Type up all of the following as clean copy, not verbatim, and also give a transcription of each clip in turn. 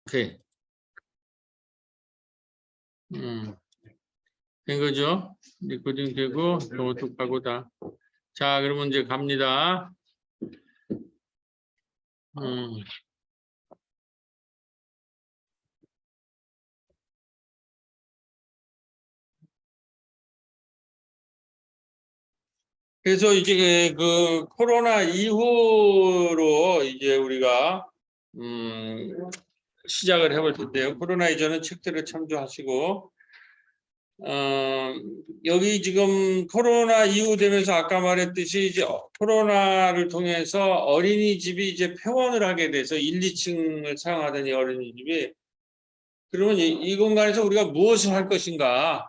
오케이. 된 거죠? 리코딩 되고, 저것도 가고다. 자, 그러면 이제 갑니다. 그래서 이제 그 코로나 이후로 이제 우리가, 시작을 해볼 텐데요. 코로나 이전은 책들을 참조하시고, 여기 지금 코로나 이후 되면서 아까 말했듯이 이제 코로나를 통해서 어린이집이 이제 폐원을 하게 돼서 1, 2층을 사용하던 이 어린이집이 그러면 이 공간에서 우리가 무엇을 할 것인가?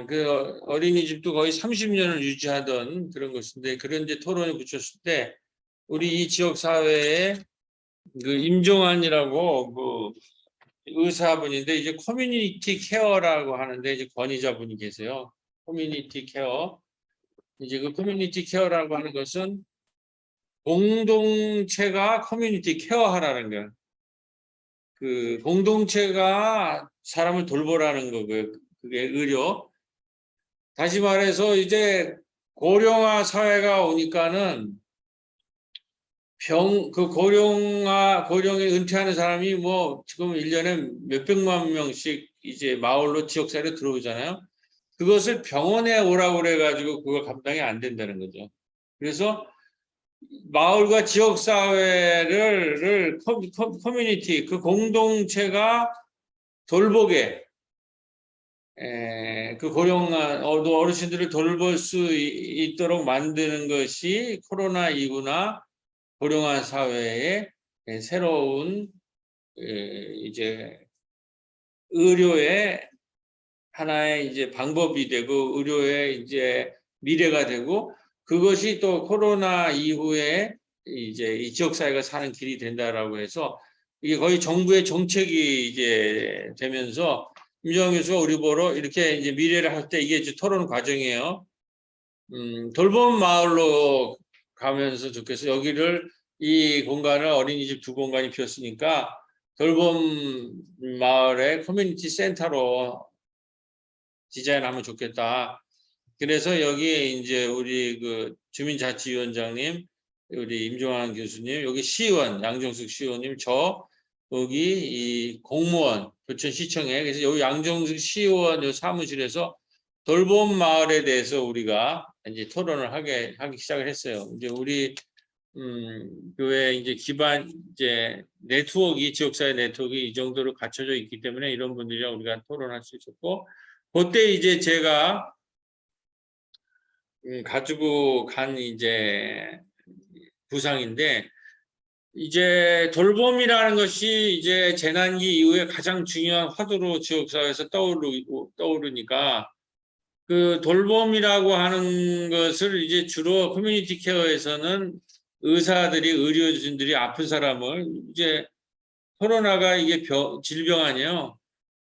그 어린이집도 거의 30년을 유지하던 그런 것인데 그런 이제 토론을 붙였을 때 우리 이 지역 사회에 그 임종환이라고 그 의사분인데 이제 커뮤니티 케어라고 하는데 이제 권위자분이 계세요. 커뮤니티 케어. 이제 그 커뮤니티 케어라고 하는 것은 공동체가 커뮤니티 케어하라는 거예요. 그 공동체가 사람을 돌보라는 거고요. 그게 의료. 다시 말해서 이제 고령화 사회가 오니까는 고령에 은퇴하는 사람이 뭐 지금 1년에 몇백만 명씩 이제 마을로 지역사회로 들어오잖아요. 그것을 병원에 오라고 그래가지고 그거 감당이 안 된다는 거죠. 그래서 마을과 지역사회를 커뮤니티, 그 공동체가 돌보게, 그 고령한 어르신들을 돌볼 수 있도록 만드는 것이 코로나 이후나 고령화 사회의 새로운 이제 의료의 하나의 이제 방법이 되고 의료의 이제 미래가 되고 그것이 또 코로나 이후에 이제 이 지역 사회가 사는 길이 된다라고 해서 이게 거의 정부의 정책이 이제 되면서 임종환 교수가 우리 보러 이렇게 이제 미래를 할 때 이게 이제 토론 과정이에요. 돌봄 마을로 가면서 좋겠어. 여기를 이 공간을 어린이집 두 공간이 비었으니까 돌봄 마을의 커뮤니티 센터로 디자인하면 좋겠다. 그래서 여기에 이제 우리 그 주민자치위원장님, 우리 임종환 교수님, 여기 시의원 양정숙 시의원님, 저 여기 이 공무원 교천시청에 그래서 여기 양정숙 시의원 요 사무실에서 돌봄 마을에 대해서 우리가 이제 토론을 하기 시작을 했어요. 이제 우리 교회 이제 기반 이제 네트워크 지역사회 네트워크 이 정도로 갖춰져 있기 때문에 이런 분들이랑 우리가 토론할 수 있었고 그때 이제 제가 가지고 간 이제 부상인데 이제 돌봄이라는 것이 이제 재난기 이후에 가장 중요한 화두로 지역사회에서 떠오르니까 그 돌봄이라고 하는 것을 이제 주로 커뮤니티 케어에서는 의사들이 의료진들이 아픈 사람을 이제 코로나가 이게 질병 아니에요.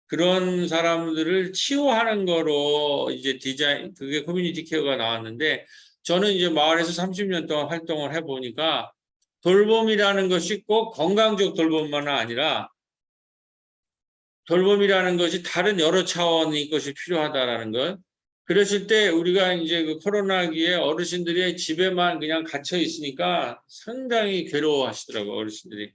그런 사람들을 치유하는 거로 이제 디자인 그게 커뮤니티 케어가 나왔는데 저는 이제 마을에서 30년 동안 활동을 해보니까 돌봄이라는 것이 꼭 건강적 돌봄만은 아니라 돌봄이라는 것이 다른 여러 차원의 것이 필요하다라는 것. 그랬을 때 우리가 이제 그 코로나기에 어르신들이 집에만 그냥 갇혀 있으니까 상당히 괴로워하시더라고요, 어르신들이.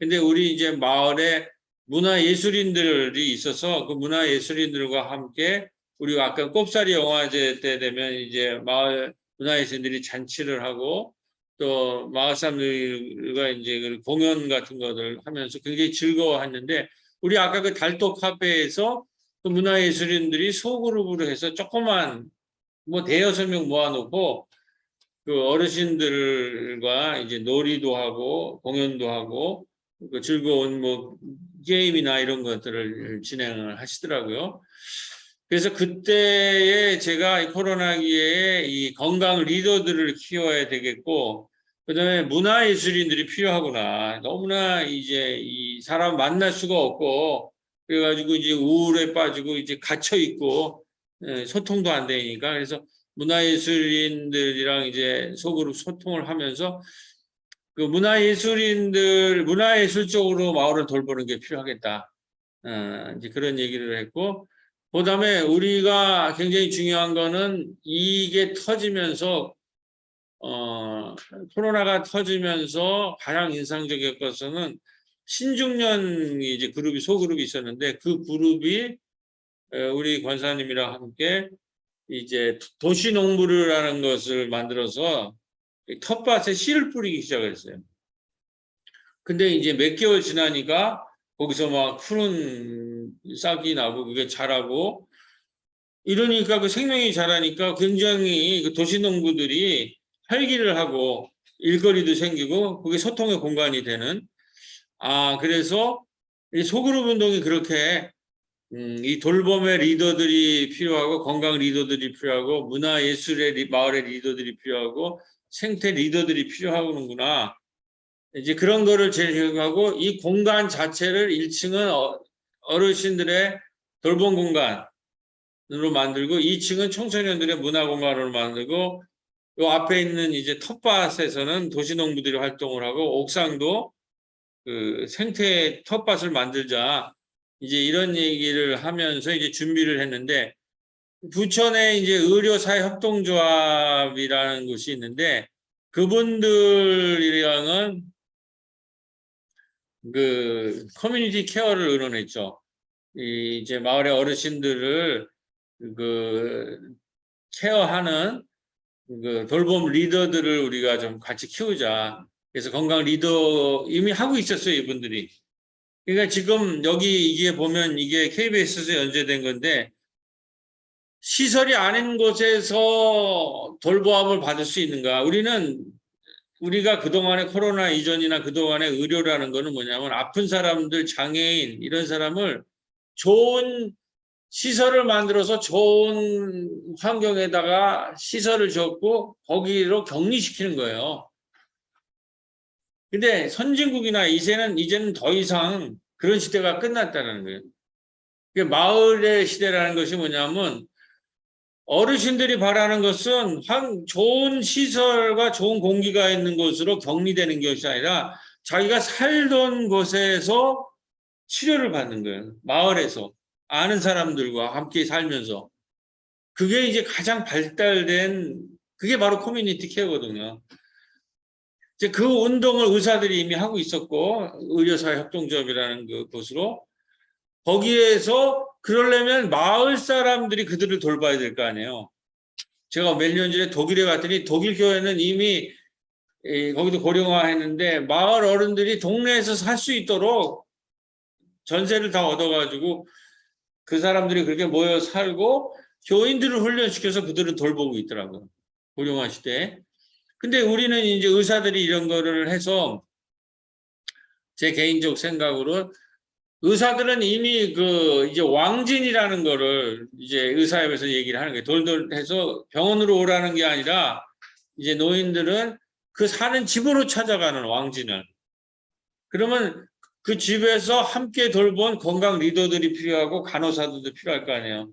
근데 우리 이제 마을에 문화예술인들이 있어서 그 문화예술인들과 함께 우리가 아까 꼽사리 영화제 때 되면 이제 마을 문화예술인들이 잔치를 하고 또 마을 사람들과 이제 공연 같은 것을 하면서 굉장히 즐거워했는데 우리 아까 그 달도 카페에서 그 문화예술인들이 소그룹으로 해서 조그만 뭐 대여섯 명 모아놓고 그 어르신들과 이제 놀이도 하고 공연도 하고 그 즐거운 뭐 게임이나 이런 것들을 진행을 하시더라고요. 그래서 그때에 제가 코로나기에 이 건강 리더들을 키워야 되겠고 그다음에 문화예술인들이 필요하구나. 너무나 이제 이 사람 만날 수가 없고 그래가지고 이제 우울에 빠지고 이제 갇혀 있고 소통도 안 되니까 그래서 문화예술인들이랑 이제 속으로 소통을 하면서 그 문화예술인들, 문화예술 쪽으로 마을을 돌보는 게 필요하겠다. 이제 그런 얘기를 했고, 그다음에 우리가 굉장히 중요한 거는 이게 터지면서 코로나가 터지면서 가장 인상적인 것은 신중년이 이제 그룹이 소그룹이 있었는데 그 그룹이 우리 권사님이랑 함께 이제 도시농부라는 것을 만들어서 텃밭에 씨를 뿌리기 시작했어요. 근데 이제 몇 개월 지나니까 거기서 막 푸른 싹이 나고 그게 자라고 이러니까 그 생명이 자라니까 굉장히 그 도시농부들이 활기를 하고 일거리도 생기고 그게 소통의 공간이 되는 그래서 이 소그룹 운동이 그렇게 이 돌봄의 리더들이 필요하고 건강 리더들이 필요하고 문화예술의 마을의 리더들이 필요하고 생태 리더들이 필요하구나. 이제 그런 거를 제시하고 이 공간 자체를 1층은 어르신들의 돌봄 공간으로 만들고 2층은 청소년들의 문화 공간으로 만들고 요 앞에 있는 이제 텃밭에서는 도시농부들이 활동을 하고 옥상도 그 생태 텃밭을 만들자 이제 이런 얘기를 하면서 이제 준비를 했는데 부천에 이제 의료사회협동조합이라는 곳이 있는데 그분들이랑은 그 커뮤니티 케어를 의논했죠. 이제 마을의 어르신들을 그 케어하는 그 돌봄 리더들을 우리가 좀 같이 키우자. 그래서 건강 리더 이미 하고 있었어요, 이분들이. 그러니까 지금 여기 이게 보면 이게 KBS에서 연재된 건데 시설이 아닌 곳에서 돌보암을 받을 수 있는가? 우리가 그동안의 코로나 이전이나 그동안의 의료라는 거는 뭐냐면 아픈 사람들, 장애인 이런 사람을 좋은 시설을 만들어서 좋은 환경에다가 시설을 줬고 거기로 격리시키는 거예요. 근데 선진국이나 이제는 더 이상 그런 시대가 끝났다는 거예요. 마을의 시대라는 것이 뭐냐면 어르신들이 바라는 것은 좋은 시설과 좋은 공기가 있는 곳으로 격리되는 것이 아니라 자기가 살던 곳에서 치료를 받는 거예요. 마을에서 아는 사람들과 함께 살면서 그게 이제 가장 발달된 그게 바로 커뮤니티 케어거든요. 이제 그 운동을 의사들이 이미 하고 있었고 의료사회 협동조합이라는 그 곳으로 거기에서 그러려면 마을 사람들이 그들을 돌봐야 될 거 아니에요. 제가 몇 년 전에 독일에 갔더니 독일 교회는 이미 거기도 고령화했는데 마을 어른들이 동네에서 살 수 있도록 전세를 다 얻어가지고 그 사람들이 그렇게 모여 살고 교인들을 훈련시켜서 그들을 돌보고 있더라고요. 고령화 시대에. 근데 우리는 이제 의사들이 이런 거를 해서 제 개인적 생각으로 의사들은 이미 그 이제 왕진이라는 거를 이제 의사협에서 얘기를 하는 거예요. 돌돌해서 병원으로 오라는 게 아니라 이제 노인들은 그 사는 집으로 찾아가는 왕진을. 그러면 그 집에서 함께 돌본 건강 리더들이 필요하고 간호사들도 필요할 거 아니에요.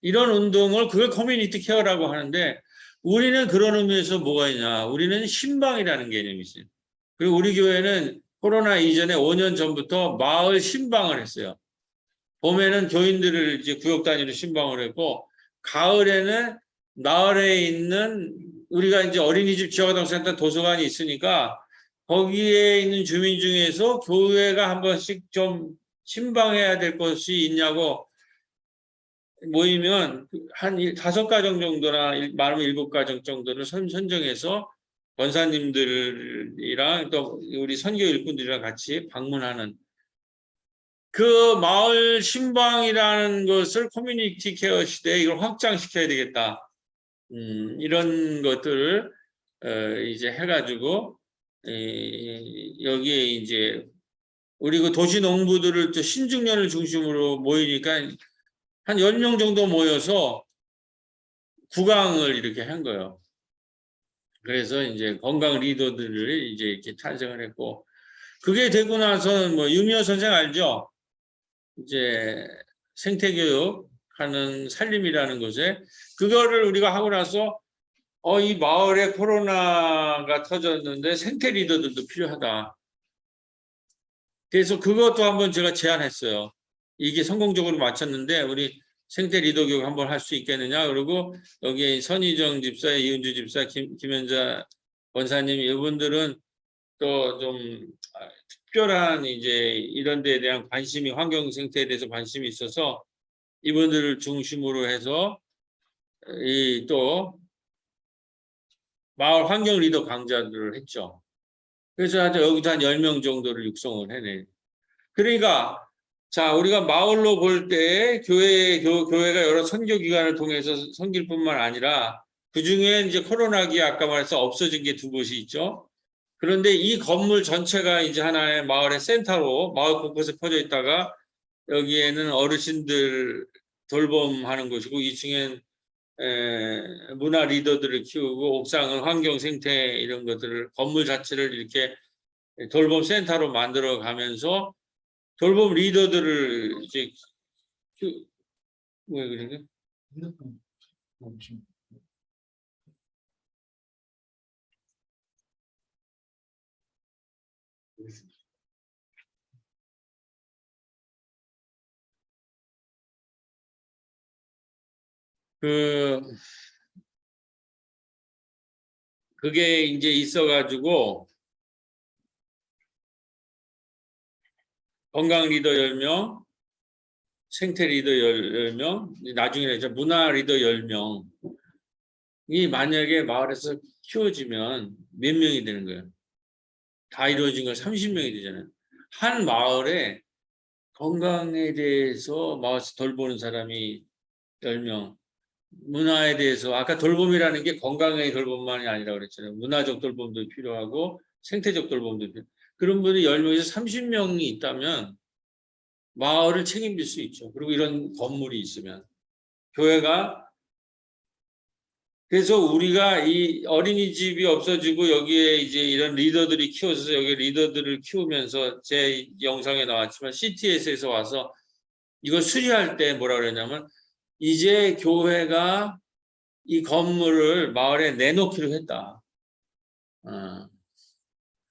이런 운동을 그걸 커뮤니티 케어라고 하는데 우리는 그런 의미에서 뭐가 있냐. 우리는 신방이라는 개념이 있어요. 그리고 우리 교회는 코로나 이전에 5년 전부터 마을 신방을 했어요. 봄에는 교인들을 이제 구역 단위로 신방을 했고 가을에는 마을에 있는 우리가 이제 어린이집 지역아동센터 도서관이 있으니까 거기에 있는 주민 중에서 교회가 한 번씩 좀 신방해야 될 것이 있냐고 모이면 한 5가정 정도나 많으면 7가정 정도를 선정해서 권사님들이랑 또 우리 선교 일꾼들이랑 같이 방문하는 그 마을 신방이라는 것을 커뮤니티 케어 시대에 이걸 확장시켜야 되겠다. 이런 것들을 이제 해가지고 여기에 이제 우리 그 도시 농부들을 또 신중년을 중심으로 모이니까 한 10명 정도 모여서 구강을 이렇게 한 거예요. 그래서 이제 건강 리더들을 이제 이렇게 탄생을 했고 그게 되고 나서는 뭐 유미호 선생 알죠? 이제 생태교육 하는 살림이라는 곳에 그거를 우리가 하고 나서 이 마을에 코로나가 터졌는데 생태 리더들도 필요하다. 그래서 그것도 한번 제가 제안했어요. 이게 성공적으로 마쳤는데 우리 생태 리더 교육 한번 할 수 있겠느냐. 그리고 여기에 선희정 집사, 이은주 집사, 김현자 권사님 이분들은 또 좀 특별한 이제 이런 데에 대한 관심이 환경 생태에 대해서 관심이 있어서 이분들을 중심으로 해서 이 또 마을 환경 리더 강좌들을 했죠. 그래서 여기서 한 10명 정도를 육성을 해내. 그러니까 자, 우리가 마을로 볼 때 교회가 여러 선교 기관을 통해서 섬길 뿐만 아니라 그중에 이제 코로나기에 아까 말해서 없어진 게 2곳이 있죠. 그런데 이 건물 전체가 이제 하나의 마을의 센터로 마을 곳곳에 퍼져 있다가 여기에는 어르신들 돌봄하는 곳이고 2층엔 문화 리더들을 키우고 옥상은 환경 생태 이런 것들을 건물 자체를 이렇게 돌봄 센터로 만들어 가면서 돌봄 리더들을 이제 왜 그러게? 그게 이제 있어가지고 건강 리더 10명, 생태 리더 10명, 나중에 이제 문화 리더 10명이 만약에 마을에서 키워지면 몇 명이 되는 거예요? 다 이루어진 건 30명이 되잖아요. 한 마을에 건강에 대해서 마을에서 돌보는 사람이 10명, 문화에 대해서 아까 돌봄이라는 게 건강의 돌봄만이 아니라 그랬잖아요. 문화적 돌봄도 필요하고 생태적 돌봄도 필요하고 그런 분이 10명에서 30명이 있다면 마을을 책임질 수 있죠. 그리고 이런 건물이 있으면 교회가 그래서 우리가 이 어린이집이 없어지고 여기에 이제 이런 리더들이 키워져서 여기 리더들을 키우면서 제 영상에 나왔지만 CTS에서 와서 이걸 수리할 때 뭐라 그랬냐면 이제 교회가 이 건물을 마을에 내놓기로 했다.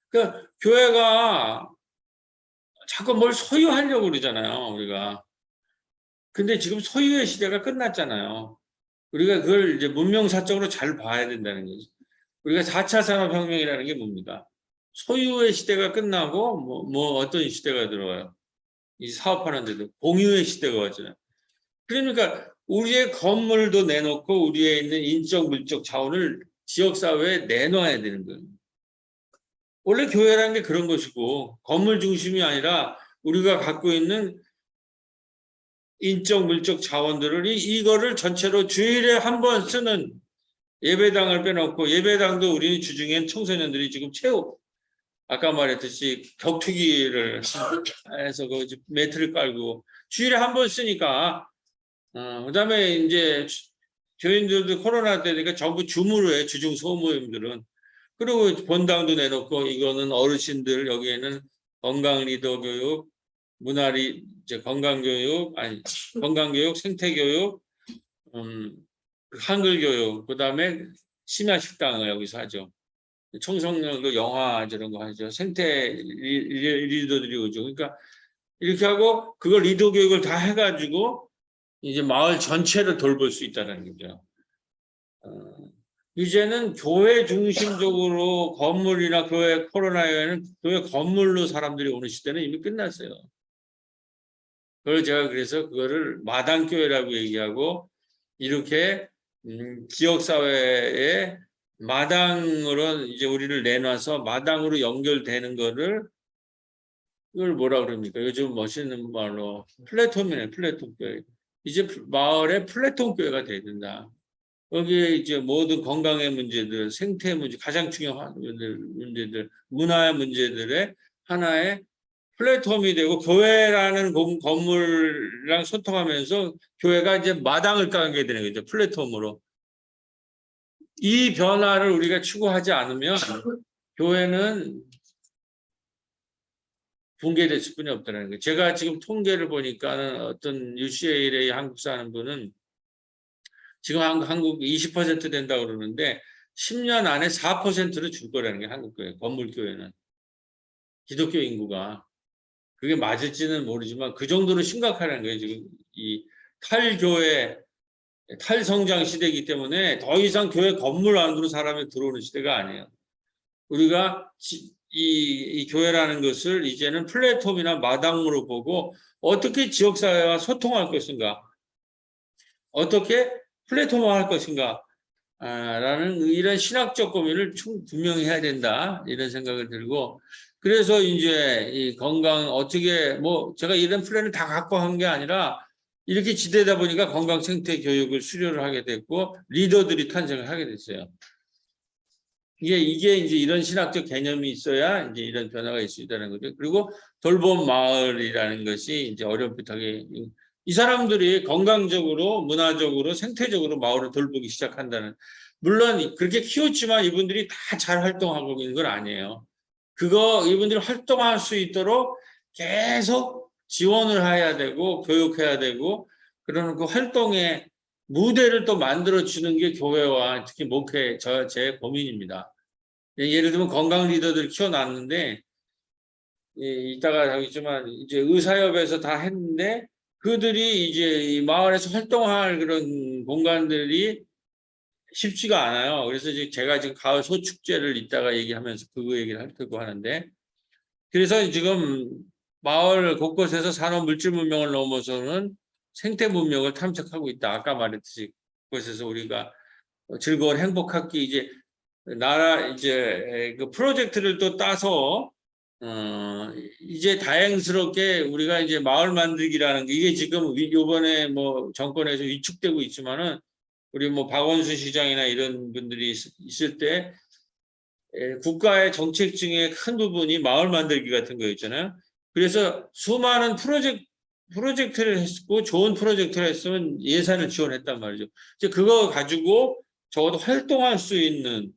그러니까 교회가 자꾸 뭘 소유하려고 그러잖아요, 우리가. 근데 지금 소유의 시대가 끝났잖아요. 우리가 그걸 이제 문명사적으로 잘 봐야 된다는 거죠. 우리가 4차 산업혁명이라는 게 뭡니까? 소유의 시대가 끝나고 뭐 어떤 시대가 들어와요? 이 사업하는데도 공유의 시대가 왔잖아요. 그러니까 우리의 건물도 내놓고 우리에 있는 인적 물적 자원을 지역사회에 내놔야 되는 거예요. 원래 교회라는 게 그런 것이고 건물 중심이 아니라 우리가 갖고 있는 인적 물적 자원들을 이거를 전체로 주일에 한 번 쓰는 예배당을 빼놓고 예배당도 우리 주중엔 청소년들이 지금 아까 말했듯이 격투기를 해서 그 매트를 깔고 주일에 한 번 쓰니까 그다음에 이제 교인들도 코로나 때니까 전부 줌으로 해 주중 소모임들은 그리고 본당도 내놓고 이거는 어르신들 여기에는 건강 리더 교육 이제 건강교육 건강교육 생태교육 한글 교육 그다음에 심야 식당을 여기서 하죠. 청소년도 영화 저런 거 하죠. 생태 리더들이 오죠. 그러니까 이렇게 하고 그걸 리더 교육을 다 해가지고 이제 마을 전체를 돌볼 수 있다는 거죠. 이제는 교회 중심적으로 건물이나 교회 코로나에는 교회 건물로 사람들이 오는 시대는 이미 끝났어요. 그걸 제가 그래서 그거를 마당교회라고 얘기하고 이렇게 지역사회에 마당으로 이제 우리를 내놔서 마당으로 연결되는 거를 이걸 뭐라 그럽니까? 요즘 멋있는 말로 플랫폼이네, 플랫폼교회. 이제 마을에 플랫폼교회가 돼야 된다. 여기에 이제 모든 건강의 문제들, 생태 문제, 가장 중요한 문제들, 문화의 문제들의 하나의 플랫폼이 되고 교회라는 건물이랑 소통하면서 교회가 이제 마당을 깔게 되는 거죠. 플랫폼으로. 이 변화를 우리가 추구하지 않으면 교회는 붕괴될 수뿐이 없다는 거예요. 제가 지금 통계를 보니까 어떤 UCLA 한국 사는 분은 지금 한국 20% 된다고 그러는데 10년 안에 4%를 줄 거라는 게 한국교회, 건물교회는. 기독교 인구가. 그게 맞을지는 모르지만 그 정도로 심각하다는 거예요. 지금 이 탈교회, 탈성장 시대이기 때문에 더 이상 교회 건물 안으로 사람이 들어오는 시대가 아니에요. 우리가 이 교회라는 것을 이제는 플랫폼이나 마당으로 보고 어떻게 지역사회와 소통할 것인가, 어떻게 플랫폼화할 것인가, 라는 이런 신학적 고민을 분명히 해야 된다, 이런 생각을 들고, 그래서 이제 이 건강 어떻게 뭐 제가 이런 플랜을 다 갖고 한 게 아니라 이렇게 지대다 보니까 건강 생태 교육을 수료를 하게 됐고 리더들이 탄생을 하게 됐어요. 이게 이제 이런 신학적 개념이 있어야 이제 이런 변화가 있을 수 있다는 거죠. 그리고 돌봄 마을이라는 것이 이제 어렴풋하게 이 사람들이 건강적으로, 문화적으로, 생태적으로 마을을 돌보기 시작한다는. 물론 그렇게 키웠지만 이분들이 다 잘 활동하고 있는 건 아니에요. 그거 이분들이 활동할 수 있도록 계속 지원을 해야 되고 교육해야 되고 그러는 그 활동의 무대를 또 만들어주는 게 교회와 특히 목회, 제 고민입니다. 예를 들면 건강 리더들 키워놨는데 이따가 하겠지만 이제 의사협에서 다 했는데 그들이 이제 이 마을에서 활동할 그런 공간들이 쉽지가 않아요. 그래서 제가 지금 가을 소축제를 이따가 얘기하면서 그거 얘기를 할 거고 하는데 그래서 지금 마을 곳곳에서 산업 물질 문명을 넘어서는 생태 문명을 탐색하고 있다. 아까 말했듯이 그곳에서 우리가 즐거운 행복학기 이제 나라 이제 그 프로젝트를 또 따서 이제 다행스럽게 우리가 이제 마을 만들기라는 게 이게 지금 요번에 뭐 정권에서 위축되고 있지만은 우리 뭐 박원순 시장이나 이런 분들이 있을 때 국가의 정책 중에 큰 부분이 마을 만들기 같은 거였잖아요. 그래서 수많은 프로젝트를 했고 좋은 프로젝트를 했으면 예산을 지원했단 말이죠. 이제 그거 가지고 적어도 활동할 수 있는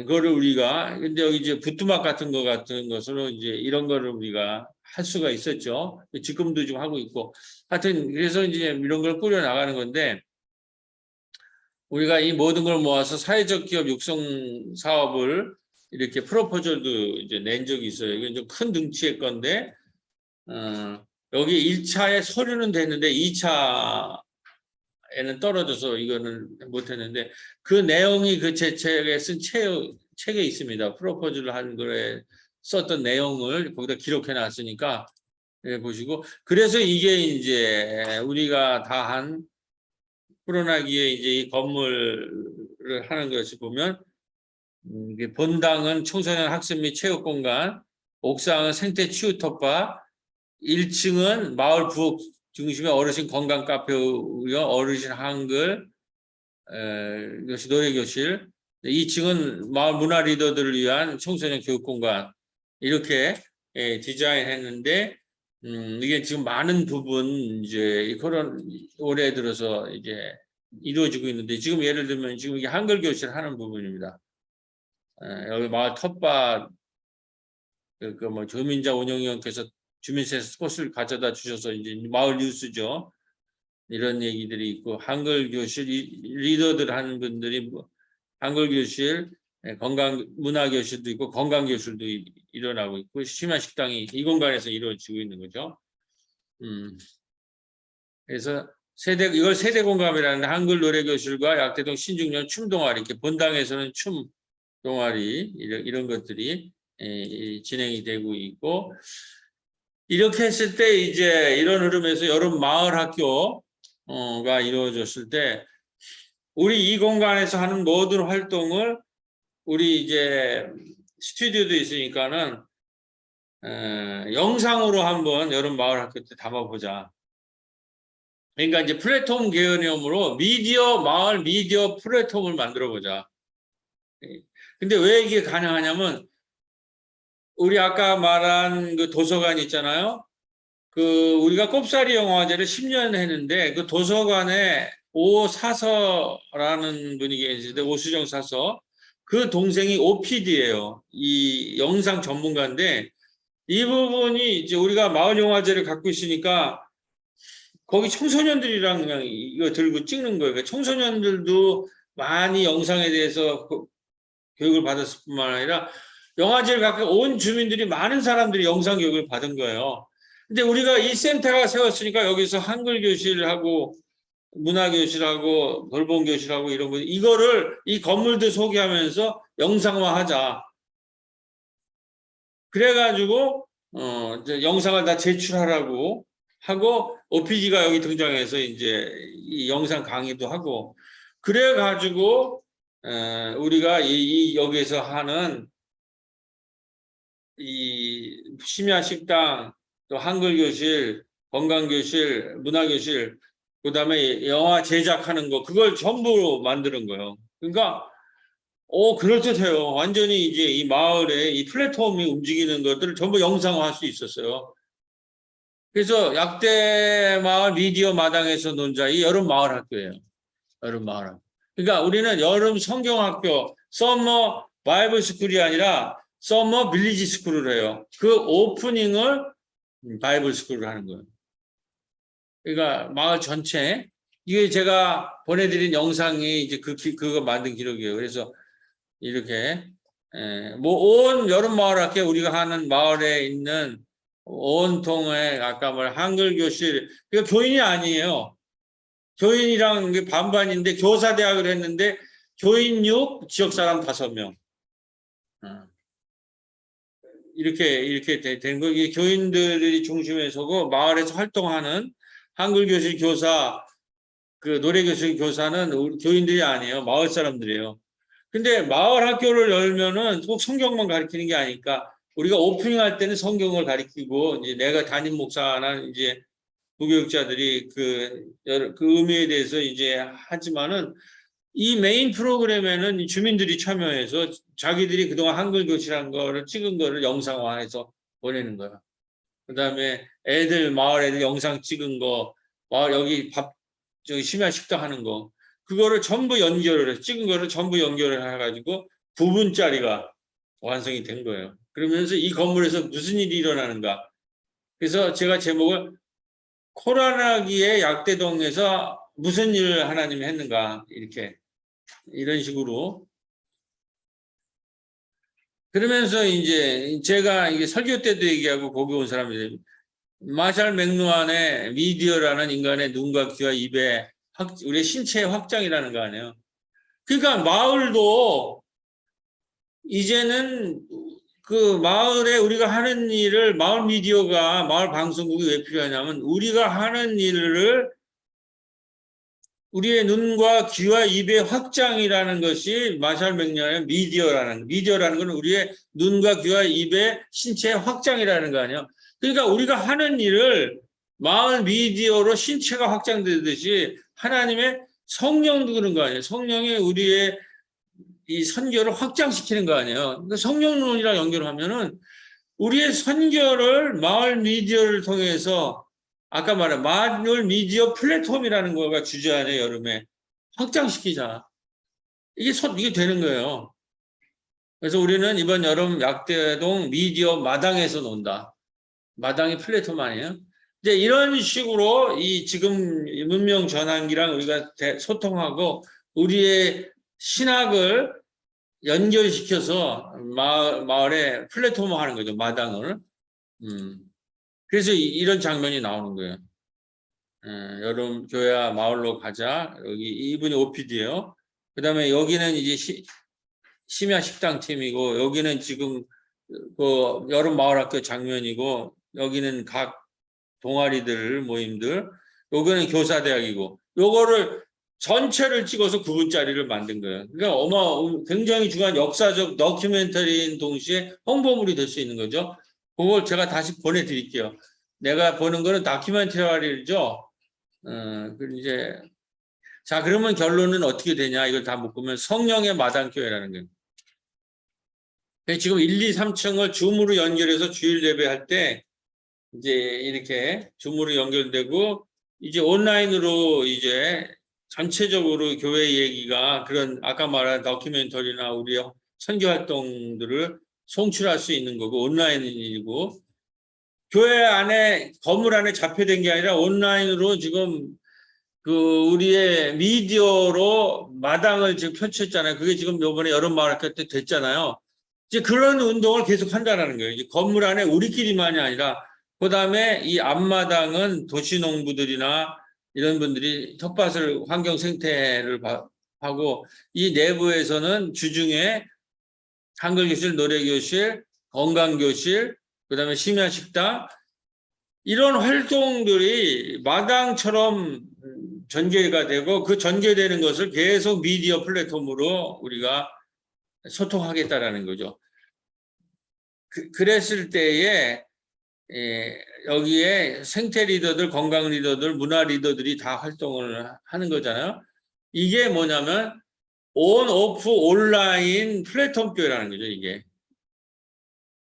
거를 우리가 근데 여기 이제 부뚜막 같은 것으로 이제 이런 거를 우리가 할 수가 있었죠. 지금도 좀 하고 있고 하여튼 그래서 이제 이런 걸 꾸려 나가는 건데 우리가 이 모든 걸 모아서 사회적 기업 육성 사업을 이렇게 프로포절도 이제 낸 적이 있어요. 이건 좀 큰 덩치의 건데 여기 1차에 서류는 됐는데 2차 에는 떨어져서 이거는 못했는데 그 내용이 그 제 책에 쓴 책에 있습니다. 프로포즈를 한 거에 썼던 내용을 거기다 기록해 놨으니까 보시고 그래서 이게 이제 우리가 다 한 코로나기에 이제 이 건물을 하는 것을 보면 이게 본당은 청소년 학습 및 체육 공간, 옥상은 생태 치유 텃밭, 1층은 마을 부엌 중심의 어르신 건강 카페고요. 어르신 한글, 노래 교실. 2층은 마을 문화 리더들을 위한 청소년 교육 공간. 이렇게 디자인했는데 이게 지금 많은 부분 이제 올해 들어서 이제 이루어지고 있는데 지금 예를 들면 지금 이게 한글 교실 하는 부분입니다. 여기 마을 텃밭 뭐 주민자 운영위원께서 주민센터 꽃을 가져다 주셔서 이제 마을 뉴스죠. 이런 얘기들이 있고 한글 교실 리더들 하는 분들이 뭐 한글 교실, 건강 문화 교실도 있고 건강 교실도 일어나고 있고 심야 식당이 이 공간에서 이루어지고 있는 거죠. 그래서 이걸 세대 공감이라는데 한글 노래 교실과 약대동 신중년 춤 동아리 이렇게 본당에서는 춤 동아리 이런 것들이 진행이 되고 있고 이렇게 했을 때 이제 이런 흐름에서 여름 마을 학교가 이루어졌을 때 우리 이 공간에서 하는 모든 활동을 우리 이제 스튜디오도 있으니까는 영상으로 한번 여름 마을 학교 때 담아보자. 그러니까 이제 플랫폼 개념으로 마을 미디어 플랫폼을 만들어 보자. 근데 왜 이게 가능하냐면 우리 아까 말한 그 도서관 있잖아요. 그 우리가 꼽사리 영화제를 10년 했는데 그 도서관에 오사서라는 분이 계시는데 오수정 사서 그 동생이 OPD예요. 이 영상 전문가인데 이 부분이 이제 우리가 마을 영화제를 갖고 있으니까 거기 청소년들이랑 그냥 이거 들고 찍는 거예요. 청소년들도 많이 영상에 대해서 교육을 받았을 뿐만 아니라 영화제를 갖고 온 주민들이 많은 사람들이 영상 교육을 받은 거예요. 근데 우리가 이 센터가 세웠으니까 여기서 한글 교실하고 문화 교실하고 돌봄 교실하고 이런 거 이거를 이 건물도 소개하면서 영상화하자. 그래가지고 이제 영상을 다 제출하라고 하고 OPG가 여기 등장해서 이제 이 영상 강의도 하고 그래가지고 우리가 여기서 하는 이 심야 식당 또 한글 교실, 건강 교실, 문화 교실 그다음에 영화 제작하는 거 그걸 전부 만드는 거예요. 그러니까 그럴듯해요. 완전히 이제 이 마을에 이 플랫폼이 움직이는 것들을 전부 영상화할 수 있었어요. 그래서 약대마을 미디어 마당에서 논자 이 여름 마을 학교예요. 여름 마을 학교. 그러니까 우리는 여름 성경학교, 서머 바이블 스쿨이 아니라 서머 빌리지 스쿨을 해요. 그 오프닝을 바이블 스쿨을 하는 거예요. 그러니까 마을 전체 이게 제가 보내드린 영상이 이제 그거 만든 기록이에요. 그래서 이렇게 뭐 온 여름 마을 학교 우리가 하는 마을에 있는 온통의 아까 말 한글 교실 이거 교인이 아니에요. 교인이랑 반반인데 교사 대학을 했는데 교인 6 지역 사람 5명 이렇게 된 거 이게 교인들이 중심에 서고 마을에서 활동하는 한글 교실 교사 그 노래 교실 교사는 교인들이 아니에요. 마을 사람들이에요. 근데 마을 학교를 열면은 꼭 성경만 가르치는 게 아니까 우리가 오프닝 할 때는 성경을 가르치고 이제 내가 담임 목사나 이제 부교육자들이 그 의미에 대해서 이제 하지만은 이 메인 프로그램에는 주민들이 참여해서 자기들이 그동안 한글 교실한 거를 찍은 거를 영상화해서 보내는 거야. 그다음에 마을 애들 영상 찍은 거, 마을 여기 저기 심야 식당 하는 거 그거를 전부 연결을 해 찍은 거를 전부 연결을 해가지고 9분짜리가 완성이 된 거예요. 그러면서 이 건물에서 무슨 일이 일어나는가. 그래서 제가 제목을 코로나기에 약대동에서 무슨 일을 하나님이 했는가 이렇게 이런 식으로 그러면서 이제 제가 이게 설교 때도 얘기하고 거기 온 사람들이 마샬 맥루한의 미디어라는 인간의 눈과 귀와 입의 우리의 신체의 확장이라는 거 아니에요. 그러니까 마을도 이제는 그 마을에 우리가 하는 일을 마을 미디어가 마을 방송국이 왜 필요하냐면 우리가 하는 일을 우리의 눈과 귀와 입의 확장이라는 것이 마샬 맥루한의 미디어라는 건 우리의 눈과 귀와 입의 신체의 확장이라는 거 아니에요. 그러니까 우리가 하는 일을 마을 미디어로 신체가 확장되듯이 하나님의 성령도 그런 거 아니에요. 성령이 우리의 이 선교를 확장시키는 거 아니에요. 그러니까 성령론이랑 연결하면은 우리의 선교를 마을 미디어를 통해서 아까 말한 마을 미디어 플랫폼이라는 거가 주제안에 여름에 확장시키자. 이게 되는 거예요. 그래서 우리는 이번 여름 약대동 미디어 마당에서 논다. 마당이 플랫폼 아니에요? 이제 이런 식으로 이 지금 문명 전환기랑 우리가 소통하고 우리의 신학을 연결시켜서 마을에 플랫폼을 하는 거죠. 마당을. 그래서 이런 장면이 나오는 거예요. 여름 교회야 마을로 가자. 여기 이분이 OPD예요. 그다음에 여기는 이제 심야 식당 팀이고 여기는 지금 그 여름 마을학교 장면이고 여기는 각 동아리들 모임들 여기는 교사대학이고 요거를 전체를 찍어서 9분짜리를 만든 거예요. 그러니까 굉장히 중요한 역사적 다큐멘터리인 동시에 홍보물이 될 수 있는 거죠. 그걸 제가 다시 보내드릴게요. 내가 보는 거는 다큐멘터리죠. 이제 자 그러면 결론은 어떻게 되냐 이걸 다 묶으면 성령의 마당교회라는 거예요. 지금 1, 2, 3층을 줌으로 연결해서 주일 예배할 때 이제 이렇게 줌으로 연결되고 이제 온라인으로 이제 전체적으로 교회 얘기가 그런 아까 말한 다큐멘터리나 우리 선교 활동들을 송출할 수 있는 거고 온라인이고 교회 안에 건물 안에 잡혀된 게 아니라 온라인으로 지금 우리의 미디어로 마당을 지금 펼쳤잖아요. 그게 지금 요번에 여름마을 때 됐잖아요. 이제 그런 운동을 계속 한다는 거예요. 이제 건물 안에 우리끼리만이 아니라 그다음에 이 앞마당은 도시농부들이나 이런 분들이 텃밭을 환경 생태를 하고 이 내부에서는 주중에 한글교실, 노래교실, 건강교실, 그다음에 심야식당 이런 활동들이 마당처럼 전개가 되고 그 전개되는 것을 계속 미디어 플랫폼으로 우리가 소통하겠다라는 거죠. 그랬을 때에 여기에 생태 리더들, 건강 리더들, 문화 리더들이 다 활동을 하는 거잖아요. 이게 뭐냐면 온, 오프, 온라인 플랫폼 교회라는 거죠, 이게.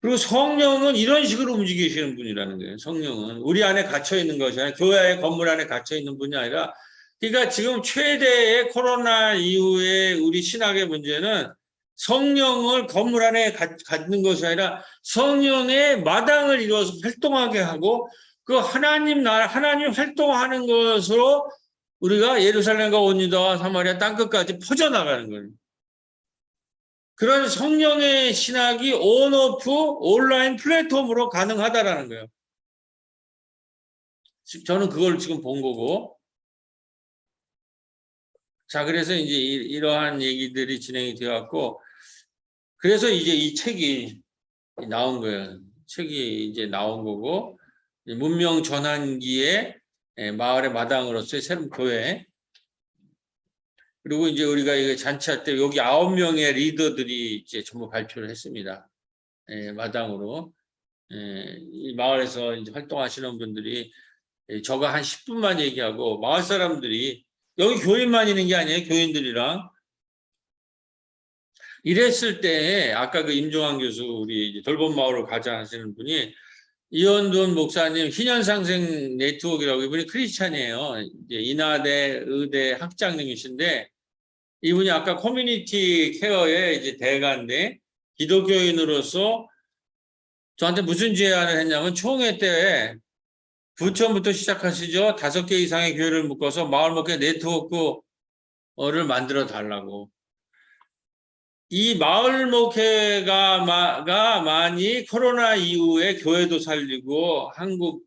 그리고 성령은 이런 식으로 움직이시는 분이라는 거예요. 성령은 우리 안에 갇혀 있는 것이 아니라 교회의 건물 안에 갇혀 있는 분이 아니라 그러니까 지금 최대의 코로나 이후에 우리 신학의 문제는 성령을 건물 안에 갖는 것이 아니라 성령의 마당을 이루어서 활동하게 하고 그 하나님 활동하는 것으로 우리가 예루살렘과 온 유다와 사마리아 땅끝까지 퍼져나가는 거예요. 그런 성령의 신학이 온오프 온라인 플랫폼으로 가능하다라는 거예요. 저는 그걸 지금 본 거고. 자, 그래서 이제 이러한 얘기들이 진행이 되었고, 그래서 이제 이 책이 나온 거예요. 책이 이제 나온 거고, 문명 전환기의 마을의 마당으로서의 새로운 교회. 그리고 이제 우리가 이거 잔치할 때 여기 9명의 리더들이 이제 전부 발표를 했습니다. 마당으로. 이 마을에서 이제 활동하시는 분들이 저거 한 10분만 얘기하고 마을 사람들이 여기 교인만 있는 게 아니에요. 교인들이랑. 이랬을 때 아까 그 임종환 교수 우리 돌봄 마을을 가자 하시는 분이 이현돈 목사님 희년상생 네트워크라고 이분이 크리스찬이에요. 이제 인하대 의대 학장님이신데 이분이 아까 커뮤니티 케어의 이제 대가인데 기독교인으로서 저한테 무슨 제안을 했냐면 총회 때 부천부터 시작하시죠. 5개 이상의 교회를 묶어서 마을 목회 네트워크를 만들어 달라고. 이 마을 목회가 많이 코로나 이후에 교회도 살리고 한국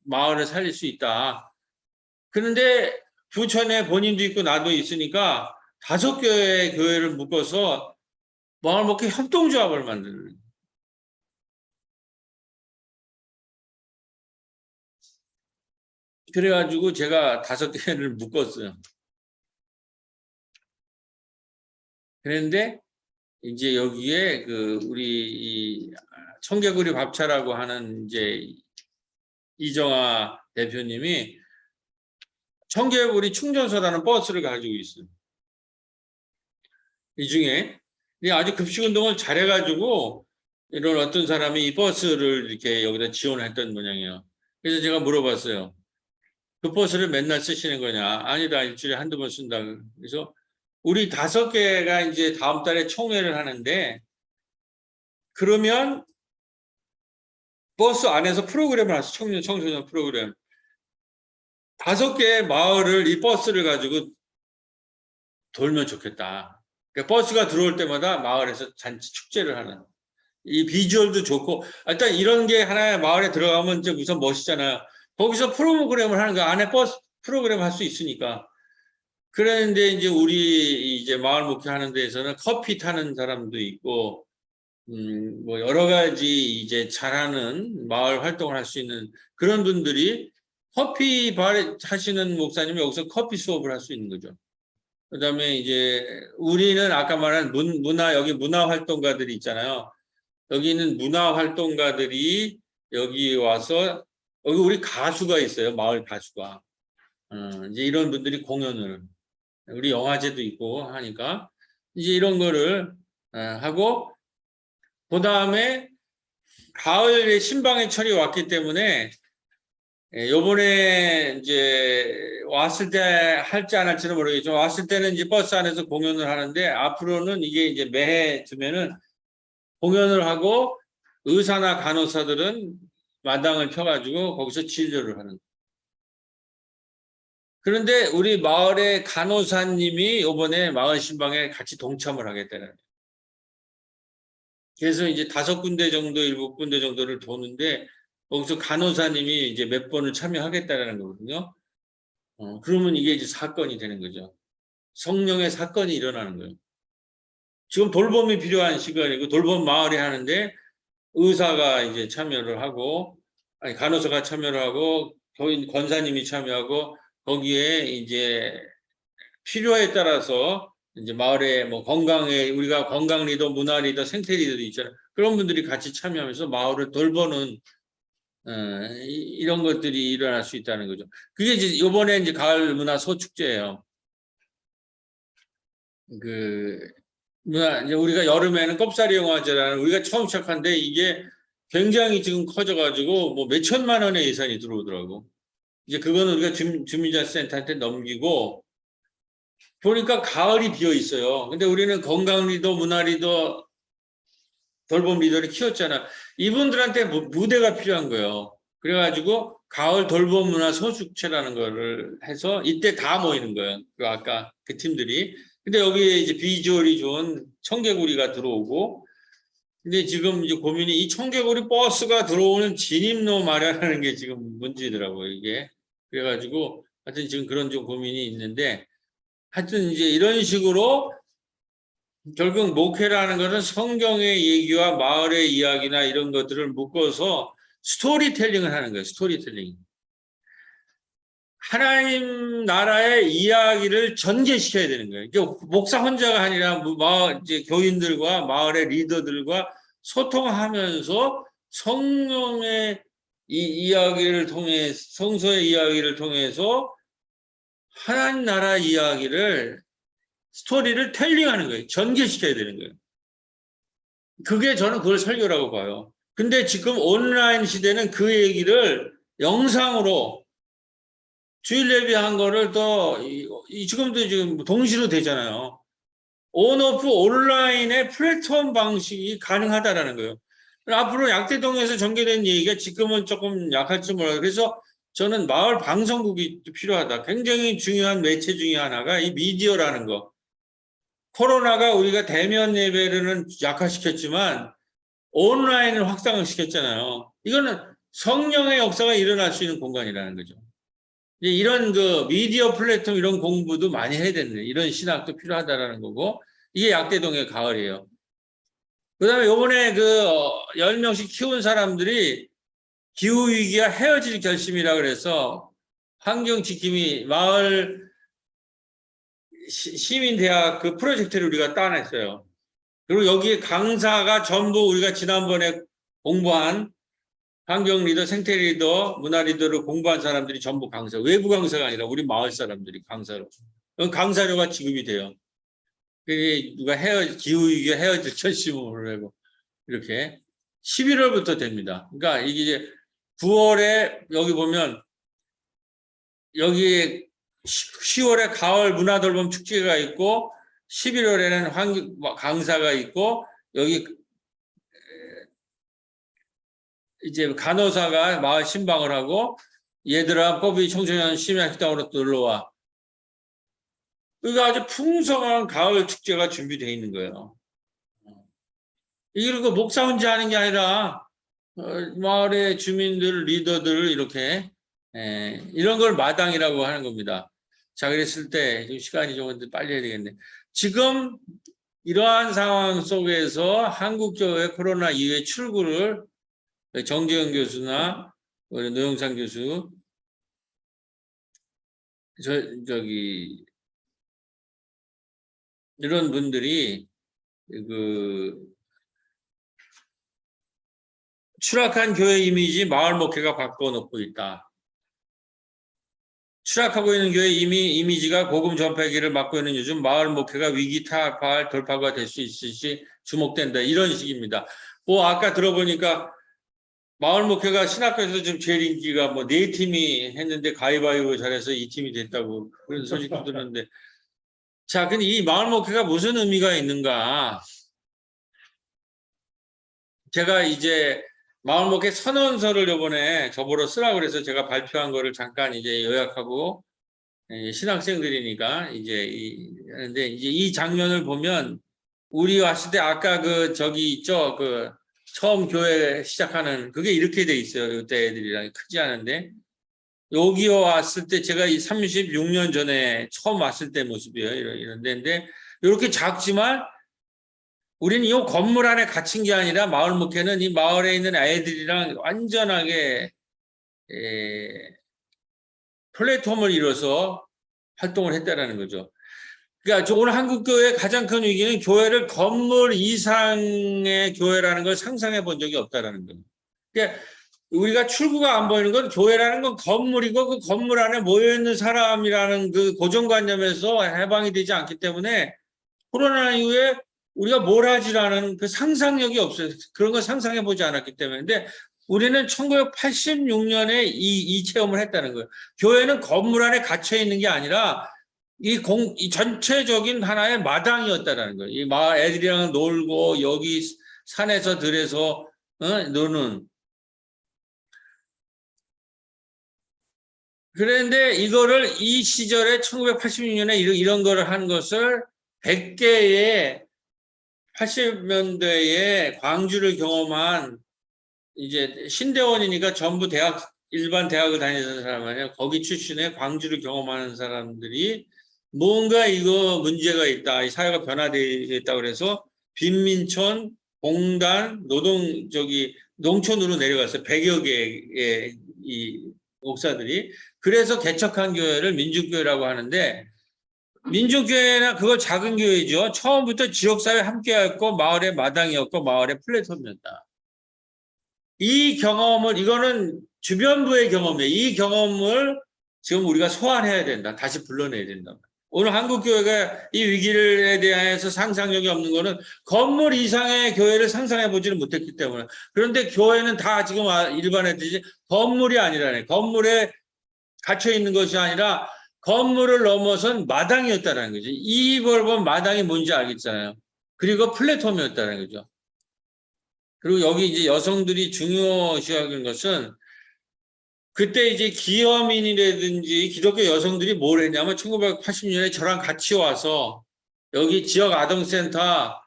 마을을 살릴 수 있다. 그런데 부천에 본인도 있고 나도 있으니까 5개의 교회를 묶어서 마을 목회 협동조합을 만드는. 그래가지고 제가 5개를 묶었어요. 그런데 이제 여기에 우리 청개구리 밥차라고 하는 이제 이정아 대표님이 청개구리 충전소라는 버스를 가지고 있어요. 이 중에 아주 급식 운동을 잘해가지고 이런 어떤 사람이 이 버스를 이렇게 여기다 지원했던 모양이에요. 그래서 제가 물어봤어요. 그 버스를 맨날 쓰시는 거냐? 아니다, 일주일에 한두 번 쓴다. 그래서 우리 5개가 이제 다음 달에 총회를 하는데 그러면 버스 안에서 프로그램을 하서 청소년 프로그램 5개의 마을을 이 버스를 가지고 돌면 좋겠다. 그러니까 버스가 들어올 때마다 마을에서 잔치 축제를 하는 이 비주얼도 좋고 일단 이런 게 하나의 마을에 들어가면 이제 우선 멋있잖아요. 거기서 프로그램을 하는 거 안에 버스 프로그램 할 수 있으니까. 그런데 이제 우리 이제 마을 목회 하는 데에서는 커피 타는 사람도 있고 뭐 여러 가지 이제 잘하는 마을 활동을 할 수 있는 그런 분들이 커피 발 하시는 목사님이 여기서 커피 수업을 할 수 있는 거죠. 그다음에 이제 우리는 아까 말한 여기 문화 활동가들이 있잖아요. 여기는 문화 활동가들이 여기 와서 여기 우리 가수가 있어요. 마을 가수가. 이제 이런 분들이 공연을 우리 영화제도 있고 하니까 이제 이런 거를 하고 그다음에 가을에 신방의 철이 왔기 때문에 요번에 이제 왔을 때 할지 안 할지는 모르겠지만 왔을 때는 이제 버스 안에서 공연을 하는데 앞으로는 이게 이제 매해 주면은 공연을 하고 의사나 간호사들은 마당을 펴가지고 거기서 진료를 하는 그런데 우리 마을의 간호사님이 이번에 마을 신방에 같이 동참을 하겠다는 거예요. 그래서 이제 5군데 정도, 7군데 정도를 도는데 거기서 간호사님이 이제 몇 번을 참여하겠다는 거거든요. 그러면 이게 이제 사건이 되는 거죠. 성령의 사건이 일어나는 거예요. 지금 돌봄이 필요한 시간이고 돌봄 마을에 하는데 의사가 이제 참여를 하고, 아니 간호사가 참여를 하고, 교인 권사님이 참여하고, 거기에 이제 필요에 따라서 이제 마을에 뭐 건강에 우리가 건강 리더, 문화 리더, 생태 리더도 있잖아요. 그런 분들이 같이 참여하면서 마을을 돌보는 이런 것들이 일어날 수 있다는 거죠. 그게 이제 이번에 이제 가을 문화 소축제예요. 그 문화 이제 우리가 여름에는 껍살이 영화제라는 우리가 처음 시작한데 이게 굉장히 지금 커져가지고 뭐 몇천만 원의 예산이 들어오더라고. 이제 그거는 우리가 주민자센터한테 넘기고 보니까 가을이 비어 있어요. 근데 우리는 건강 리더, 문화 리더, 돌봄 리더를 키웠잖아. 이분들한테 무대가 필요한 거예요. 그래가지고 가을 돌봄 문화 소축제라는 거를 해서 이때 다 모이는 거예요. 그 아까 그 팀들이. 근데 여기에 이제 비주얼이 좋은 청개구리가 들어오고, 근데 지금 이제 고민이 이 청개구리 버스가 들어오는 진입로 마련하는 게 지금 문제더라고요, 이게. 그래가지고 하여튼 지금 그런 좀 고민이 있는데 하여튼 이제 이런 식으로 결국 목회라는 것은 성경의 얘기와 마을의 이야기나 이런 것들을 묶어서 스토리텔링을 하는 거예요. 스토리텔링. 하나님 나라의 이야기를 전개시켜야 되는 거예요. 목사 혼자가 아니라 이제 교인들과 마을의 리더들과 소통하면서 성령의 이야기를 통해 성서의 이야기를 통해서 하나님 나라 이야기를 스토리를 텔링하는 거예요. 전개시켜야 되는 거예요. 그게 저는 그걸 설교라고 봐요. 근데 지금 온라인 시대는 그 얘기를 영상으로 주일 예배한 거를 또 지금도 지금 동시로 되잖아요. 온오프 온라인의 플랫폼 방식이 가능하다라는 거예요. 앞으로 약대동에서 전개된 얘기가 지금은 조금 약할지 몰라요. 그래서 저는 마을 방송국이 필요하다. 굉장히 중요한 매체 중에 하나가 이 미디어라는 거. 코로나가 우리가 대면 예배를 약화시켰지만 온라인을 확장을 시켰잖아요. 이거는 성령의 역사가 일어날 수 있는 공간이라는 거죠. 이런 그 미디어 플랫폼 이런 공부도 많이 해야 되는 이런 신학도 필요하다라는 거고 이게 약대동의 가을이에요. 그다음에 요번에 그 10명씩 키운 사람들이 기후위기와 헤어질 결심이라 그래서 환경지킴이 마을 시민대학 그 프로젝트를 우리가 따냈어요. 그리고 여기에 강사가 전부 우리가 지난번에 공부한 환경 리더, 생태 리더, 문화 리더를 공부한 사람들이 전부 강사, 외부 강사가 아니라 우리 마을 사람들이 강사로. 강사료가 지급이 돼요. 그게 누가 기후위기가 헤어질 결심을 하고, 이렇게 11월부터 됩니다. 그러니까 이게 이제 9월에 여기 보면, 여기 10월에 가을 문화돌봄 축제가 있고, 11월에는 강사가 있고, 여기 이제 간호사가 마을 신방을 하고 얘들아 꼬비 청소년 심야식당으로 놀러와. 그러니까 아주 풍성한 가을 축제가 준비되어 있는 거예요. 이거 목사 혼자 하는 게 아니라 마을의 주민들, 리더들 이렇게 이런 걸 마당이라고 하는 겁니다. 자, 그랬을 때 좀 시간이 좀 빨리 해야 되겠네. 지금 이러한 상황 속에서 한국교회 코로나 이후에 출구를 정재영 교수나 노영상 교수, 저기 이런 분들이 그 추락한 교회 이미지 마을 목회가 바꿔놓고 있다. 추락하고 있는 교회 이미지가 복음 전파기를 맡고 있는 요즘 마을 목회가 위기 타파할 돌파가 될 수 있을지 주목된다. 이런 식입니다. 뭐 아까 들어보니까 마을 목회가 신학교에서 지금 제일 인기가 뭐 4팀이 했는데 가위바위보 잘해서 2팀이 됐다고 그런 소식도 들었는데 자, 근데 이 마을 목회가 무슨 의미가 있는가? 제가 이제 마을 목회 선언서를 이번에 저보러 쓰라고 그래서 제가 발표한 거를 잠깐 이제 요약하고 신학생들이니까 근데 이제 이 장면을 보면 우리 왔을 때 아까 저기 있죠, 처음 교회 시작하는 그게 이렇게 돼 있어요. 이때 애들이랑 크지 않은데 여기 왔을 때 제가 이 36년 전에 처음 왔을 때 모습이에요. 이런 데인데 이렇게 작지만 우리는 이 건물 안에 갇힌 게 아니라 마을 목회는 이 마을에 있는 아이들이랑 완전하게 플랫폼을 이뤄서 활동을 했다라는 거죠. 그러니까 오늘 한국교회의 가장 큰 위기는 교회를 건물 이상의 교회라는 걸 상상해 본 적이 없다라는 거예요. 그러니까 우리가 출구가 안 보이는 건 교회라는 건 건물이고 그 건물 안에 모여있는 사람이라는 그 고정관념에서 해방이 되지 않기 때문에 코로나 이후에 우리가 뭘 하지라는 그 상상력이 없어요. 그런 걸 상상해 보지 않았기 때문에. 근데 우리는 1986년에 이 체험을 했다는 거예요. 교회는 건물 안에 갇혀 있는 게 아니라 이 전체적인 하나의 마당이었다라는 거예요. 이 애들이랑 놀고 여기 산에서 들에서 노는. 그런데 이거를 이 시절에 1986년에 이런 거를 한 것을 100개의 80년대에 광주를 경험한 이제 신대원이니까 전부 일반 대학을 다니던 사람 아니야. 거기 출신의 광주를 경험하는 사람들이 뭔가 이거 문제가 있다. 이 사회가 변화되어 있다 그래서 빈민촌, 공단, 농촌으로 내려갔어요. 100여 개의 이 목사들이. 그래서 개척한 교회를 민중교회라고 하는데 민중교회나 그거 작은 교회죠. 처음부터 지역사회 함께였고 마을의 마당이었고 마을의 플랫폼이었다. 이 경험을 이거는 주변부의 경험이에요. 이 경험을 지금 우리가 소환해야 된다. 다시 불러내야 된다. 오늘 한국교회가 이 위기에 대해서 상상력이 없는 거는 건물 이상의 교회를 상상해 보지는 못했기 때문에. 그런데 교회는 다 지금 일반화되지 건물이 아니라네. 건물에 갇혀 있는 것이 아니라 건물을 넘어선 마당이었다는 거죠. 이 벌본 마당이 뭔지 알겠잖아요. 그리고 플랫폼이었다는 거죠. 그리고 여기 이제 여성들이 중요시하는 것은 그때 이제 기여민이라든지 기독교 여성들이 뭘 했냐면 1980년에 저랑 같이 와서 여기 지역 아동센터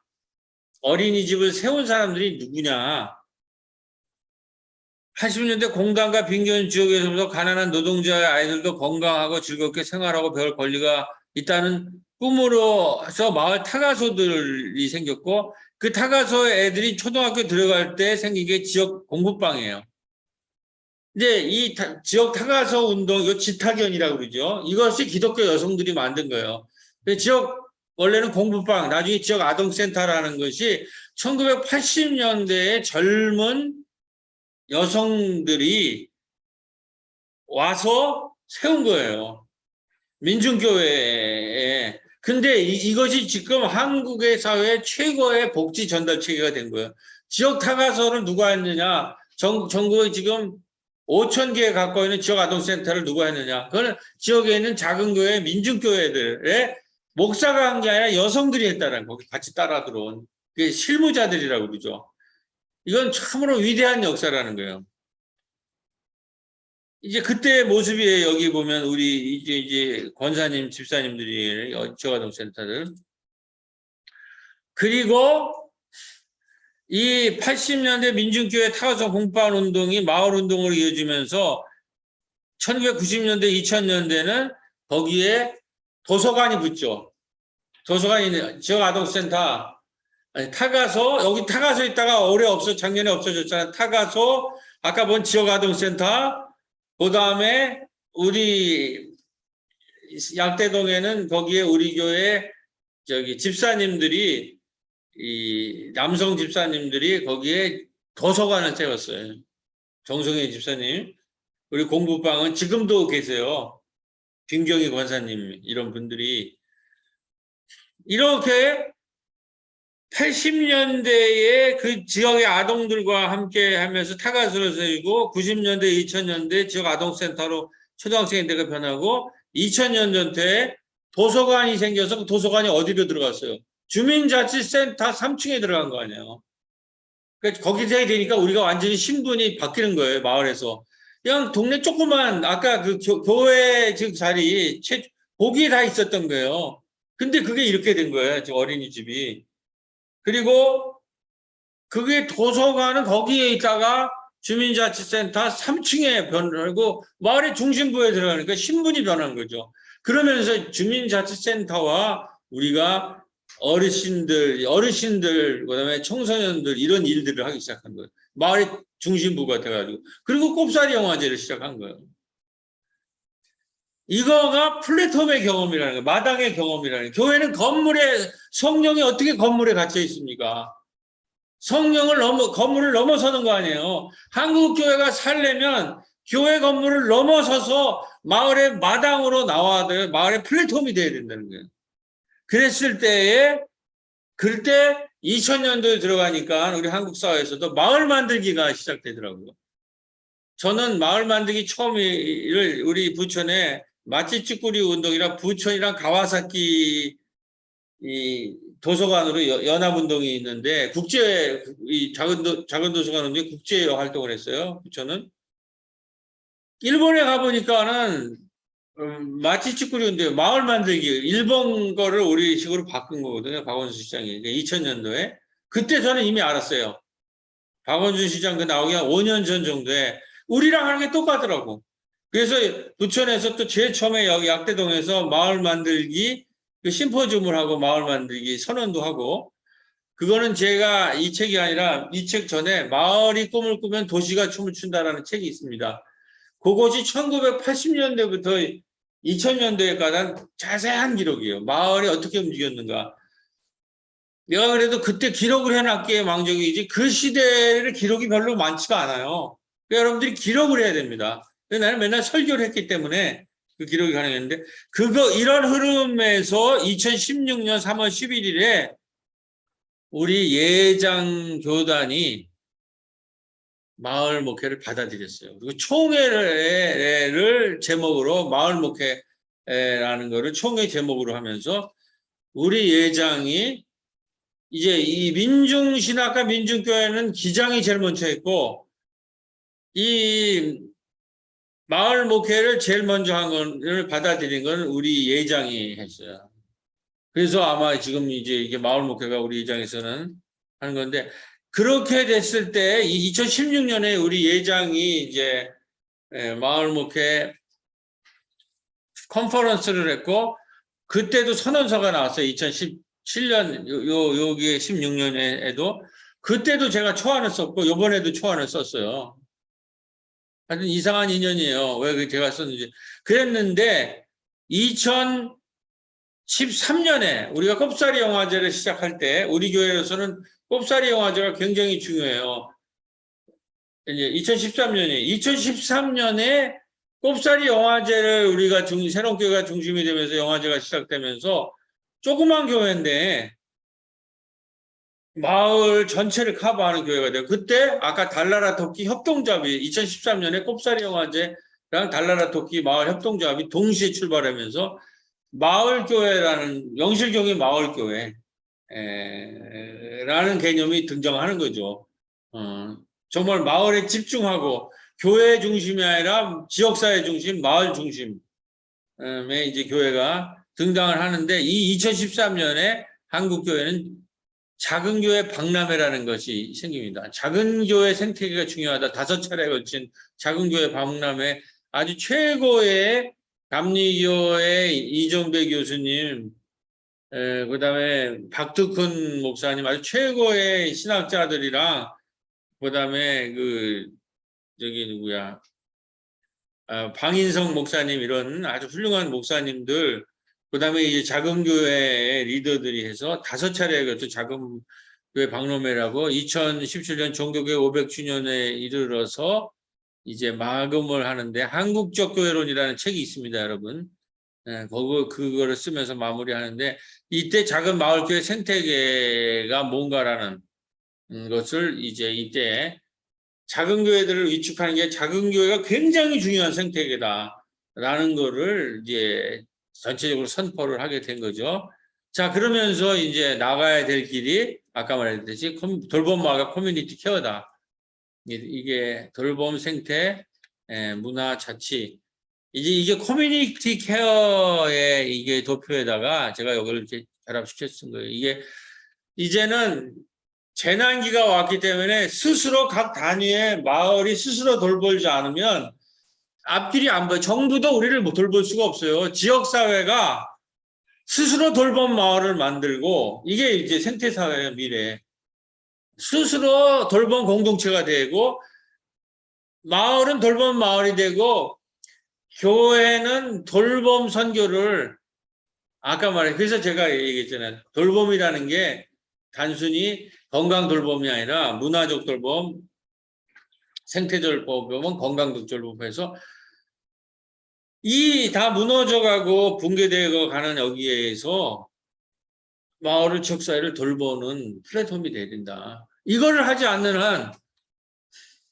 어린이집을 세운 사람들이 누구냐. 80년대 공단과 빈곤 지역에서부터 가난한 노동자의 아이들도 건강하고 즐겁게 생활하고 별 권리가 있다는 꿈으로서 마을 타가소들이 생겼고 그 타가소 애들이 초등학교 들어갈 때 생긴 게 지역 공부방이에요. 이제 이 지역 타가소 운동, 이거 지타견이라고 그러죠. 이것이 기독교 여성들이 만든 거예요. 지역 원래는 공부방, 나중에 지역 아동센터라는 것이 1980년대에 젊은 여성들이 와서 세운 거예요. 민중교회에. 근데 이것이 지금 한국의 사회 최고의 복지 전달 체계가 된 거예요. 지역 타가소를 누가 했느냐? 전국에 지금 5,000개 갖고 있는 지역 아동센터를 누가 했느냐? 그거는 지역에 있는 작은 교회, 민중교회들의 목사가 한 게 아니라 여성들이 했다는 거. 같이 따라 들어온. 그게 실무자들이라고 그러죠. 이건 참으로 위대한 역사라는 거예요. 이제 그때의 모습이에요. 여기 보면 우리 이제 권사님, 집사님들이 지역아동센터를. 그리고 이 80년대 민중교회 타가소 공판 운동이 마을 운동으로 이어지면서 1990년대, 2000년대는 거기에 도서관이 붙죠. 도서관이 지역아동센터 타가소, 여기 타가소 있다가 올해 작년에 없어졌잖아요. 타가소, 아까 본 지역아동센터, 그 다음에 우리 양떼동에는 거기에 우리 교회 집사님들이 이 남성 집사님들이 거기에 도서관을 세웠어요. 정성희 집사님. 우리 공부방은 지금도 계세요. 김경희 권사님 이런 분들이 이렇게 80년대에 그 지역의 아동들과 함께 하면서 타가소를 세우고 90년대, 2000년대 지역 아동센터로 초등학생대가 변하고 2000년대에 도서관이 생겨서 그 도서관이 어디로 들어갔어요? 주민자치센터 3층에 들어간 거 아니에요. 그러니까 거기서 해야 되니까 우리가 완전히 신분이 바뀌는 거예요. 마을에서. 그냥 동네 조그만 아까 그 교회 즉 자리 거기에 다 있었던 거예요. 근데 그게 이렇게 된 거예요. 지금 어린이집이. 그리고 그게 도서관은 거기에 있다가 주민자치센터 3층에 변하고 마을의 중심부에 들어가니까 신분이 변한 거죠. 그러면서 주민자치센터와 우리가 어르신들, 그다음에 청소년들 이런 일들을 하기 시작한 거예요. 마을의 중심부가 돼가지고. 그리고 꼽사리 영화제를 시작한 거예요. 이거가 플랫폼의 경험이라는 거예요. 마당의 경험이라는 거예요. 교회는 성령이 어떻게 건물에 갇혀 있습니까? 건물을 넘어서는 거 아니에요. 한국 교회가 살려면 교회 건물을 넘어서서 마을의 마당으로 나와야 돼요. 마을의 플랫폼이 돼야 된다는 거예요. 그때 2000년도에 들어가니까 우리 한국 사회에서도 마을 만들기가 시작되더라고요. 저는 마을 만들기 처음을 우리 부천에 맛집 찌꾸리 운동이랑 부천이랑 가와사키 이 도서관으로 연합운동이 있는데 작은 도서관 운동이 국제 활동을 했어요. 부천은 일본에 가보니까는 맛집 찌꾸리 운동 마을 만들기 일본 거를 우리식으로 바꾼 거거든요. 박원순 시장이 2000년도에 그때 저는 이미 알았어요. 박원순 시장 그 나오기 한 5년 전 정도에 우리랑 하는 게 똑같더라고. 그래서 부천에서 또 제일 처음에 여기 약대동에서 마을 만들기 그 심포지움을 하고 마을 만들기 선언도 하고 그거는 제가 이 책이 아니라 이 책 전에 마을이 꿈을 꾸면 도시가 춤을 춘다라는 책이 있습니다. 그것이 1980년대부터 2000년대에까지 자세한 기록이에요. 마을이 어떻게 움직였는가. 내가 그래도 그때 기록을 해놨기에 망정이지 그 시대를 기록이 별로 많지가 않아요. 그러니까 여러분들이 기록을 해야 됩니다. 나는 맨날 설교를 했기 때문에 그 기록이 가능했는데 이런 흐름에서 2016년 3월 11일에 우리 예장 교단이 마을 목회를 받아들였어요. 그리고 총회를 제목으로 마을 목회라는 거를 총회 제목으로 하면서 우리 예장이 이제 이 민중신학과 민중교회는 기장이 제일 먼저 했고 이 마을 목회를 제일 먼저 한 거를 받아들인 건 우리 예장이 했어요. 그래서 아마 지금 이제 이게 마을 목회가 우리 예장에서는 하는 건데 그렇게 됐을 때 2016년에 우리 예장이 이제 마을 목회 컨퍼런스를 했고 그때도 선언서가 나왔어요. 2017년 여기에 16년에도 그때도 제가 초안을 썼고 이번에도 초안을 썼어요. 하여튼 이상한 인연이에요. 왜 제가 썼는지. 그랬는데 2013년에 우리가 꼽사리 영화제를 시작할 때 우리 교회에서는 꼽사리 영화제가 굉장히 중요해요. 이제 2013년에 꼽사리 영화제를 우리가 새로운 교회가 중심이 되면서 영화제가 시작되면서 조그만 교회인데 마을 전체를 커버하는 교회가 돼요. 그때 아까 달나라 토끼 협동조합이 2013년에 꼽사리 영화제랑 달나라 토끼 마을 협동조합이 동시에 출발하면서 마을교회라는 영실경의 마을교회 라는 개념이 등장하는 거죠. 정말 마을에 집중하고 교회 중심이 아니라 지역사회 중심, 마을 중심의 이제 교회가 등장을 하는데 이 2013년에 한국교회는 작은 교회 박람회라는 것이 생깁니다. 작은 교회 생태계가 중요하다. 5차례에 걸친 작은 교회 박람회 아주 최고의 감리교의 이정배 교수님, 그다음에 박두큰 목사님 아주 최고의 신학자들이랑 그다음에 누구야 방인성 목사님 이런 아주 훌륭한 목사님들 그다음에 이제 작은 교회의 리더들이 해서 5차례에 걸쳐 작은 교회 박람회라고 2017년 종교교회 500주년에 이르러서 이제 마감을 하는데 한국적 교회론이라는 책이 있습니다, 여러분. 그거를 쓰면서 마무리하는데 이때 작은 마을교회 생태계가 뭔가라는 것을 이제 이때 작은 교회들을 위축하는 게 작은 교회가 굉장히 중요한 생태계다라는 거를 이제 전체적으로 선포를 하게 된 거죠. 자, 그러면서 이제 나가야 될 길이 아까 말했듯이 돌봄마을과 커뮤니티 케어다. 이게 돌봄 생태 문화 자치 이게 커뮤니티 케어의 이게 도표에다가 제가 여기를 이렇게 결합시켜 쓴 거예요. 이게 이제는 재난기가 왔기 때문에 스스로 각 단위의 마을이 스스로 돌보지 않으면 앞길이 안 보여. 정부도 우리를 돌볼 수가 없어요. 지역사회가 스스로 돌봄 마을을 만들고 이게 이제 생태사회의 미래. 스스로 돌봄 공동체가 되고 마을은 돌봄 마을이 되고 교회는 돌봄 선교를 아까 말해 그래서 제가 얘기했잖아요. 돌봄이라는 게 단순히 건강 돌봄이 아니라 문화적 돌봄, 생태적 돌봄은 건강적 돌봄에서 이 다 무너져가고 붕괴되어 가는 여기에서 마을을 지역사회를 돌보는 플랫폼이 돼야 된다. 이거를 하지 않는 한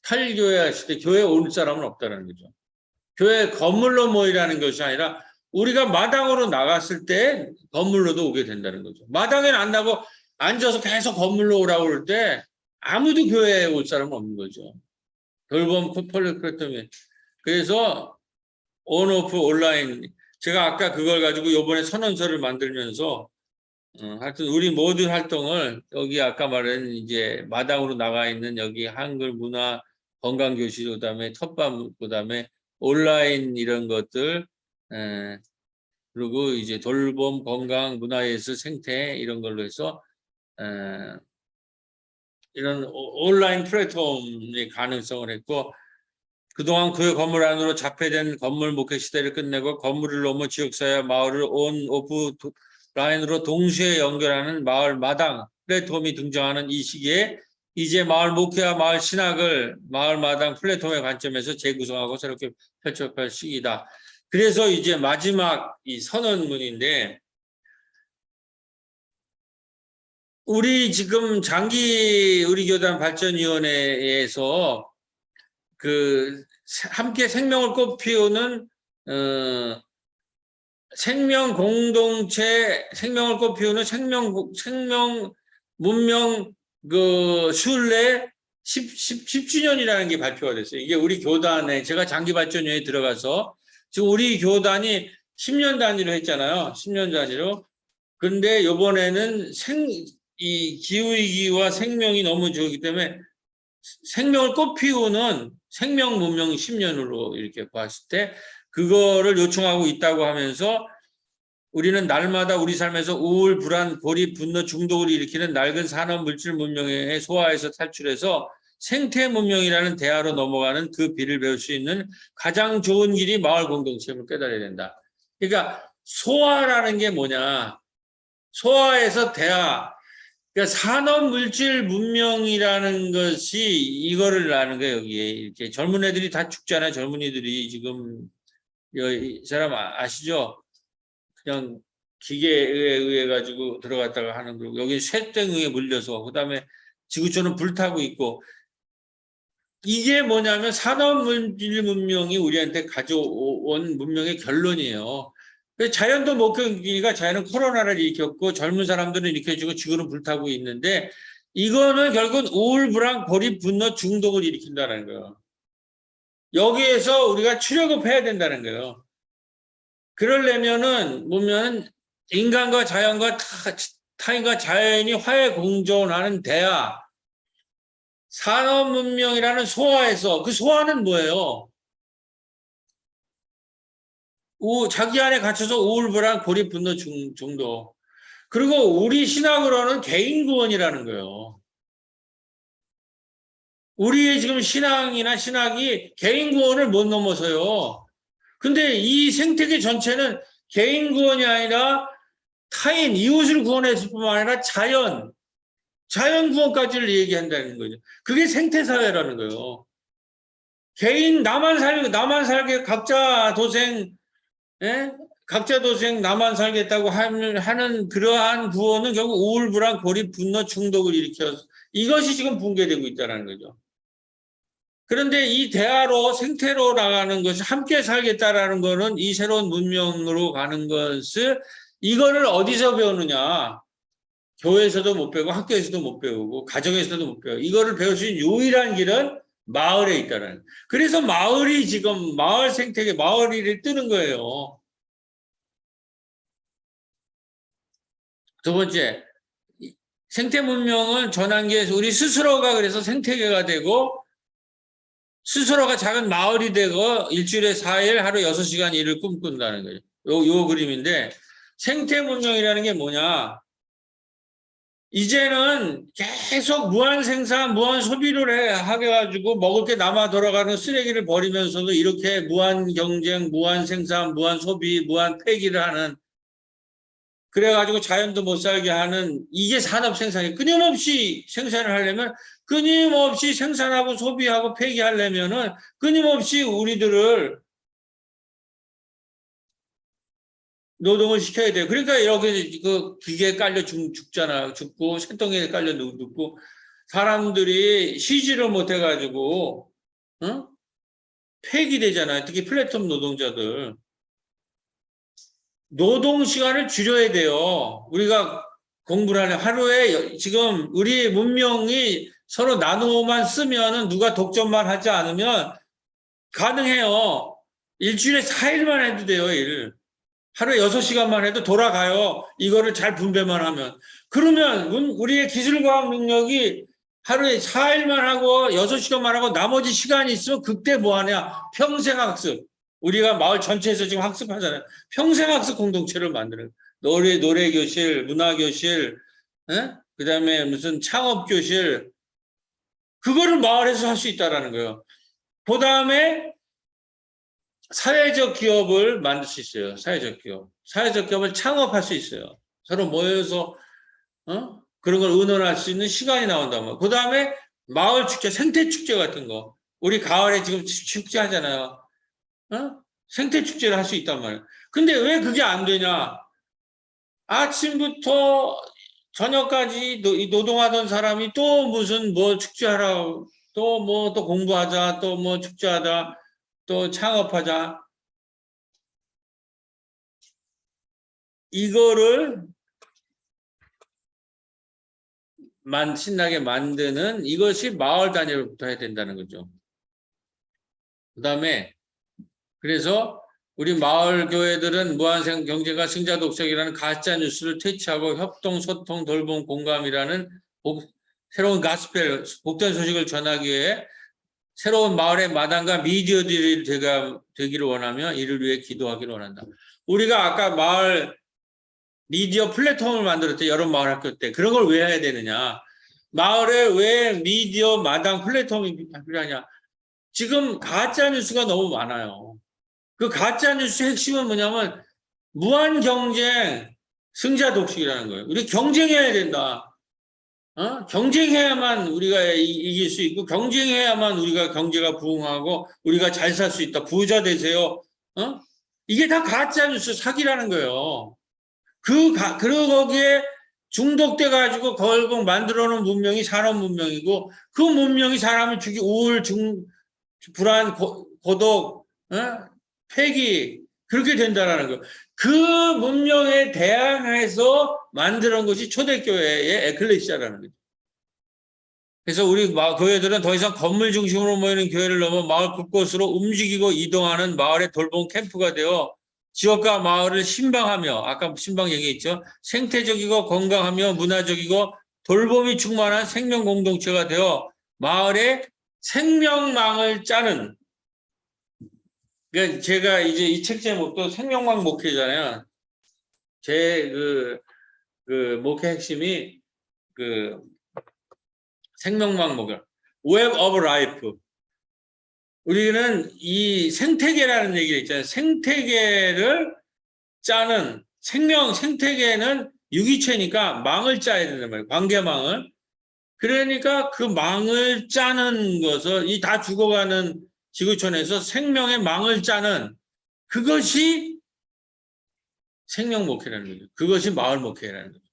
탈교회 하실 때 교회에 올 사람은 없다는 거죠. 교회 건물로 모이라는 것이 아니라 우리가 마당으로 나갔을 때 건물로도 오게 된다는 거죠. 마당에는 안 나고 앉아서 계속 건물로 오라고 그럴 때 아무도 교회에 올 사람은 없는 거죠. 돌봄 플랫폼이. 그래서 온오프 온라인 제가 아까 그걸 가지고 이번에 선언서를 만들면서 하여튼 우리 모든 활동을 여기 아까 말한 이제 마당으로 나가 있는 여기 한글 문화 건강교실 그다음에 텃밭 그다음에 온라인 이런 것들 그리고 이제 돌봄 건강 문화예술 생태 이런 걸로 해서 이런 온라인 플랫폼의 가능성을 했고 그동안 그 건물 안으로 잡혀된 건물 목회 시대를 끝내고 건물을 넘어 지역사회 마을을 온 오프 라인으로 동시에 연결하는 마을 마당 플랫폼이 등장하는 이 시기에 이제 마을 목회와 마을 신학을 마을 마당 플랫폼의 관점에서 재구성하고 새롭게 펼쳐갈 시기다. 그래서 이제 마지막 이 선언문인데 우리 지금 장기 우리 교단 발전위원회에서 그 함께 생명을 꽃피우는 생명 공동체 생명을 꽃피우는 생명 문명 그 순례 10주년이라는 게 발표가 됐어요. 이게 우리 교단에 제가 장기 발전위에 들어가서 지금 우리 교단이 10년 단위로 했잖아요. 10년 단위로. 근데 이번에는 이 기후위기와 생명이 너무 좋기 때문에 생명을 꽃피우는 생명 문명 10년으로 이렇게 봤을 때 그거를 요청하고 있다고 하면서 우리는 날마다 우리 삶에서 우울, 불안, 고립, 분노, 중독을 일으키는 낡은 산업 물질 문명의 소화에서 탈출해서 생태 문명이라는 대화로 넘어가는 그 비를 배울 수 있는 가장 좋은 길이 마을 공동체임을 깨달아야 된다. 그러니까 소화라는 게 뭐냐? 소화에서 대화. 그러니까 산업 물질 문명이라는 것이 이거를 아는 거예요. 여기에 이렇게 젊은 애들이 다 죽잖아요. 젊은이들이 지금 이 사람 아시죠? 그냥 기계에 의해 가지고 들어갔다가 하는 거고 여기 쇠땡에 물려서 그다음에 지구촌은 불타고 있고 이게 뭐냐면 산업 물질 문명이 우리한테 가져온 문명의 결론이에요. 자연도 못 견디니까 자연은 코로나를 일으켰고 젊은 사람들은 일으켜주고 지구는 불타고 있는데 이거는 결국은 우울, 불안, 고립, 분노, 중독을 일으킨다는 거예요. 여기에서 우리가 출애굽 해야 된다는 거예요. 그러려면은 보면 인간과 자연과 타인과 자연이 화해 공존하는 대화 산업 문명이라는 소화에서 그 소화는 뭐예요? 자기 안에 갇혀서 우울, 불안, 고립, 분노, 중독. 그리고 우리 신학으로는 개인 구원이라는 거예요. 우리의 지금 신앙이나 신학이 개인 구원을 못 넘어서요. 근데 이 생태계 전체는 개인 구원이 아니라 타인, 이웃을 구원했을 뿐만 아니라 자연 구원까지를 얘기한다는 거죠. 그게 생태사회라는 거예요. 개인, 나만 살게, 각자 도생, 예? 각자 도생, 나만 살겠다고 하는 그러한 구원은 결국 우울, 불안, 고립, 분노, 중독을 일으켜서 이것이 지금 붕괴되고 있다는 거죠. 그런데 이 대화로 생태로 나가는 것이 함께 살겠다라는 거는 이 새로운 문명으로 가는 것을 이거를 어디서 배우느냐? 교회에서도 못 배우고 학교에서도 못 배우고 가정에서도 못 배우고 이거를 배울 수 있는 유일한 길은 마을에 있다는. 그래서 마을이 지금 마을 생태계, 마을이 뜨는 거예요. 두 번째, 생태 문명을 전환기에서 우리 스스로가 그래서 생태계가 되고 스스로가 작은 마을이 되고 일주일에 4일 하루 6시간 일을 꿈꾼다는 거예요. 요 그림인데 생태 문명이라는 게 뭐냐? 이제는 계속 무한 생산, 무한 소비를 하게 가지고 먹을 게 남아 돌아가는 쓰레기를 버리면서도 이렇게 무한 경쟁, 무한 생산, 무한 소비, 무한 폐기를 하는 그래가지고 자연도 못 살게 하는 이게 산업 생산이 끊임없이 생산을 하려면 끊임없이 생산하고 소비하고 폐기하려면은 끊임없이 우리들을 노동을 시켜야 돼요. 그러니까 이렇게 그 기계에 깔려 죽잖아. 죽고 새똥에 깔려 눕고 사람들이 쉬지를 못해가지고 어? 폐기되잖아요. 특히 플랫폼 노동자들. 노동 시간을 줄여야 돼요. 우리가 공부를 하는 하루에 지금 우리 문명이 서로 나누어만 쓰면은 누가 독점만 하지 않으면 가능해요. 일주일에 4일만 해도 돼요, 일. 하루에 6시간만 해도 돌아가요. 이거를 잘 분배만 하면. 그러면 우리의 기술과학 능력이 하루에 4일만 하고 6시간만 하고 나머지 시간이 있으면 그때 뭐 하냐? 평생학습. 우리가 마을 전체에서 지금 학습하잖아요. 평생학습 공동체를 만드는 노래교실, 문화교실, 그다음에 무슨 창업교실 그거를 마을에서 할 수 있다라는 거예요. 그다음에 사회적 기업을 만들 수 있어요. 사회적 기업. 사회적 기업을 창업할 수 있어요. 서로 모여서 그런 걸 의논할 수 있는 시간이 나온단 말이에요. 그다음에 마을 축제, 생태 축제 같은 거. 우리 가을에 지금 축제 하잖아요. 생태 축제를 할 수 있단 말이에요. 근데 왜 그게 안 되냐? 아침부터 저녁까지 노동하던 사람이 또 무슨 뭐 축제하라, 또 뭐 또 공부하자, 또 뭐 축제하자, 또 창업하자. 이거를 신나게 만드는 이것이 마을 단위로부터 해야 된다는 거죠. 그다음에 그래서 우리 마을 교회들은 무한생 경제가 승자 독석이라는 가짜 뉴스를 퇴치하고 협동, 소통, 돌봄, 공감이라는 새로운 가스펠, 복된 소식을 전하기 위해 새로운 마을의 마당과 미디어들이 되기를 원하며 이를 위해 기도하기를 원한다. 우리가 아까 마을 미디어 플랫폼을 만들었대, 여름 마을 학교 때. 그런 걸 왜 해야 되느냐. 마을에 왜 미디어 마당 플랫폼이 필요하냐. 지금 가짜 뉴스가 너무 많아요. 그 가짜 뉴스의 핵심은 뭐냐면 무한 경쟁, 승자 독식이라는 거예요. 우리 경쟁해야 된다. 경쟁해야만 우리가 이길 수 있고 경쟁해야만 우리가 경제가 부흥하고 우리가 잘 살 수 있다. 부자 되세요. 이게 다 가짜 뉴스 사기라는 거예요. 그리고 거기에 중독돼 가지고 결국 만들어 놓은 문명이 산업 문명이고 그 문명이 사람을 우울, 불안, 고독, 폐기 그렇게 된다라는 거. 그 문명에 대항해서 만들어 놓은 것이 초대교회의 에클레시아라는 거죠. 그래서 우리 교회들은 더 이상 건물 중심으로 모이는 교회를 넘어 마을 곳곳으로 움직이고 이동하는 마을의 돌봄 캠프가 되어 지역과 마을을 신방하며 아까 신방 얘기했죠. 생태적이고 건강하며 문화적이고 돌봄이 충만한 생명 공동체가 되어 마을의 생명망을 짜는 그러니까 제가 이제 이 책 제목도 생명망 목회잖아요. 제 목회 핵심이 생명망 목회, Web of Life. 우리는 이 생태계라는 얘기를 있잖아요. 생태계를 짜는 생태계는 유기체니까 망을 짜야 된단 말이에요. 관계망을. 그러니까 그 망을 짜는 것을 이 다 죽어가는 지구촌에서 생명의 망을 짜는 그것이 생명 목회라는 거죠. 그것이 마을 목회라는 거죠.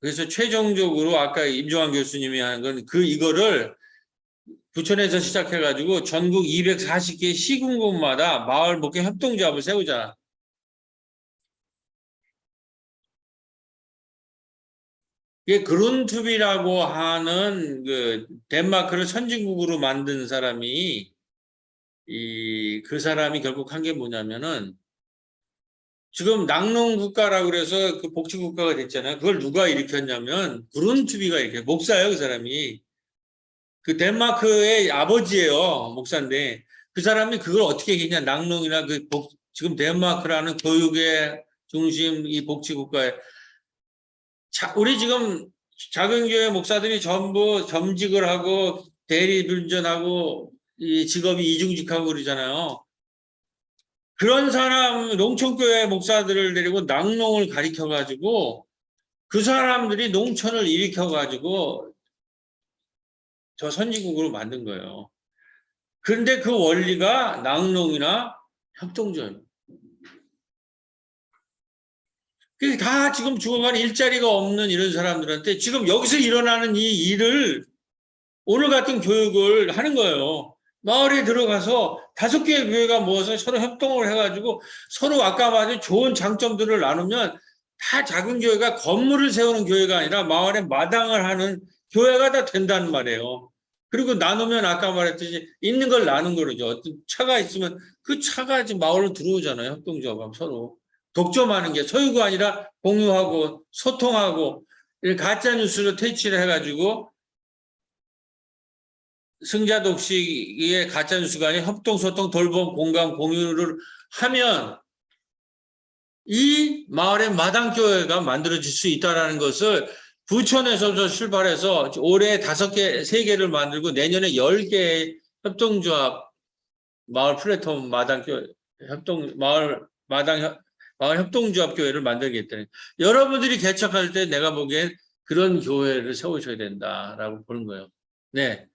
그래서 최종적으로 아까 임종환 교수님이 하는 건 이거를 부천에서 시작해가지고 전국 240개 시군구마다 마을 목회 협동조합을 세우자. 이게 그룬투비라고 하는 그 덴마크를 선진국으로 만든 사람이 그 사람이 결국 한 게 뭐냐면은 지금 낙농 국가라고 그래서 그 복지 국가가 됐잖아요. 그걸 누가 일으켰냐면 그룬투비가 이렇게 목사예요, 그 사람이. 그 덴마크의 아버지예요, 목사인데 그 사람이 그걸 어떻게 했냐? 낙농이나 지금 덴마크라는 교육의 중심 이 복지 국가에 우리 지금 작은 교회 목사들이 전부 겸직을 하고 대리운전하고 이 직업이 이중직하고 그러잖아요. 그런 사람 농촌교회 목사들을 데리고 낙농을 가르쳐 가지고 그 사람들이 농촌을 일으켜 가지고 저 선진국으로 만든 거예요. 그런데 그 원리가 낙농이나 협동조합. 그게 다 지금 죽어가는 일자리가 없는 이런 사람들한테 지금 여기서 일어나는 이 일을 오늘 같은 교육을 하는 거예요. 마을에 들어가서 5개의 교회가 모여서 서로 협동을 해가지고 서로 아까 말한 좋은 장점들을 나누면 다 작은 교회가 건물을 세우는 교회가 아니라 마을에 마당을 하는 교회가 다 된다는 말이에요. 그리고 나누면 아까 말했듯이 있는 걸 나눈 거죠. 어떤 차가 있으면 그 차가 지금 마을로 들어오잖아요. 협동조합하면 서로. 독점하는 게 소유가 아니라 공유하고 소통하고 가짜 뉴스를 퇴치를 해가지고 승자독식의 가짜뉴스가 아닌 협동, 소통, 돌봄, 공감, 공유를 하면 이 마을의 마당교회가 만들어질 수 있다는 것을 부천에서 출발해서 올해 3개를 만들고 내년에 10개의 협동조합, 마을 플랫폼 마당교회, 마을 협동조합 교회를 만들겠다는. 여러분들이 개척할 때 내가 보기엔 그런 교회를 세우셔야 된다라고 보는 거예요. 네.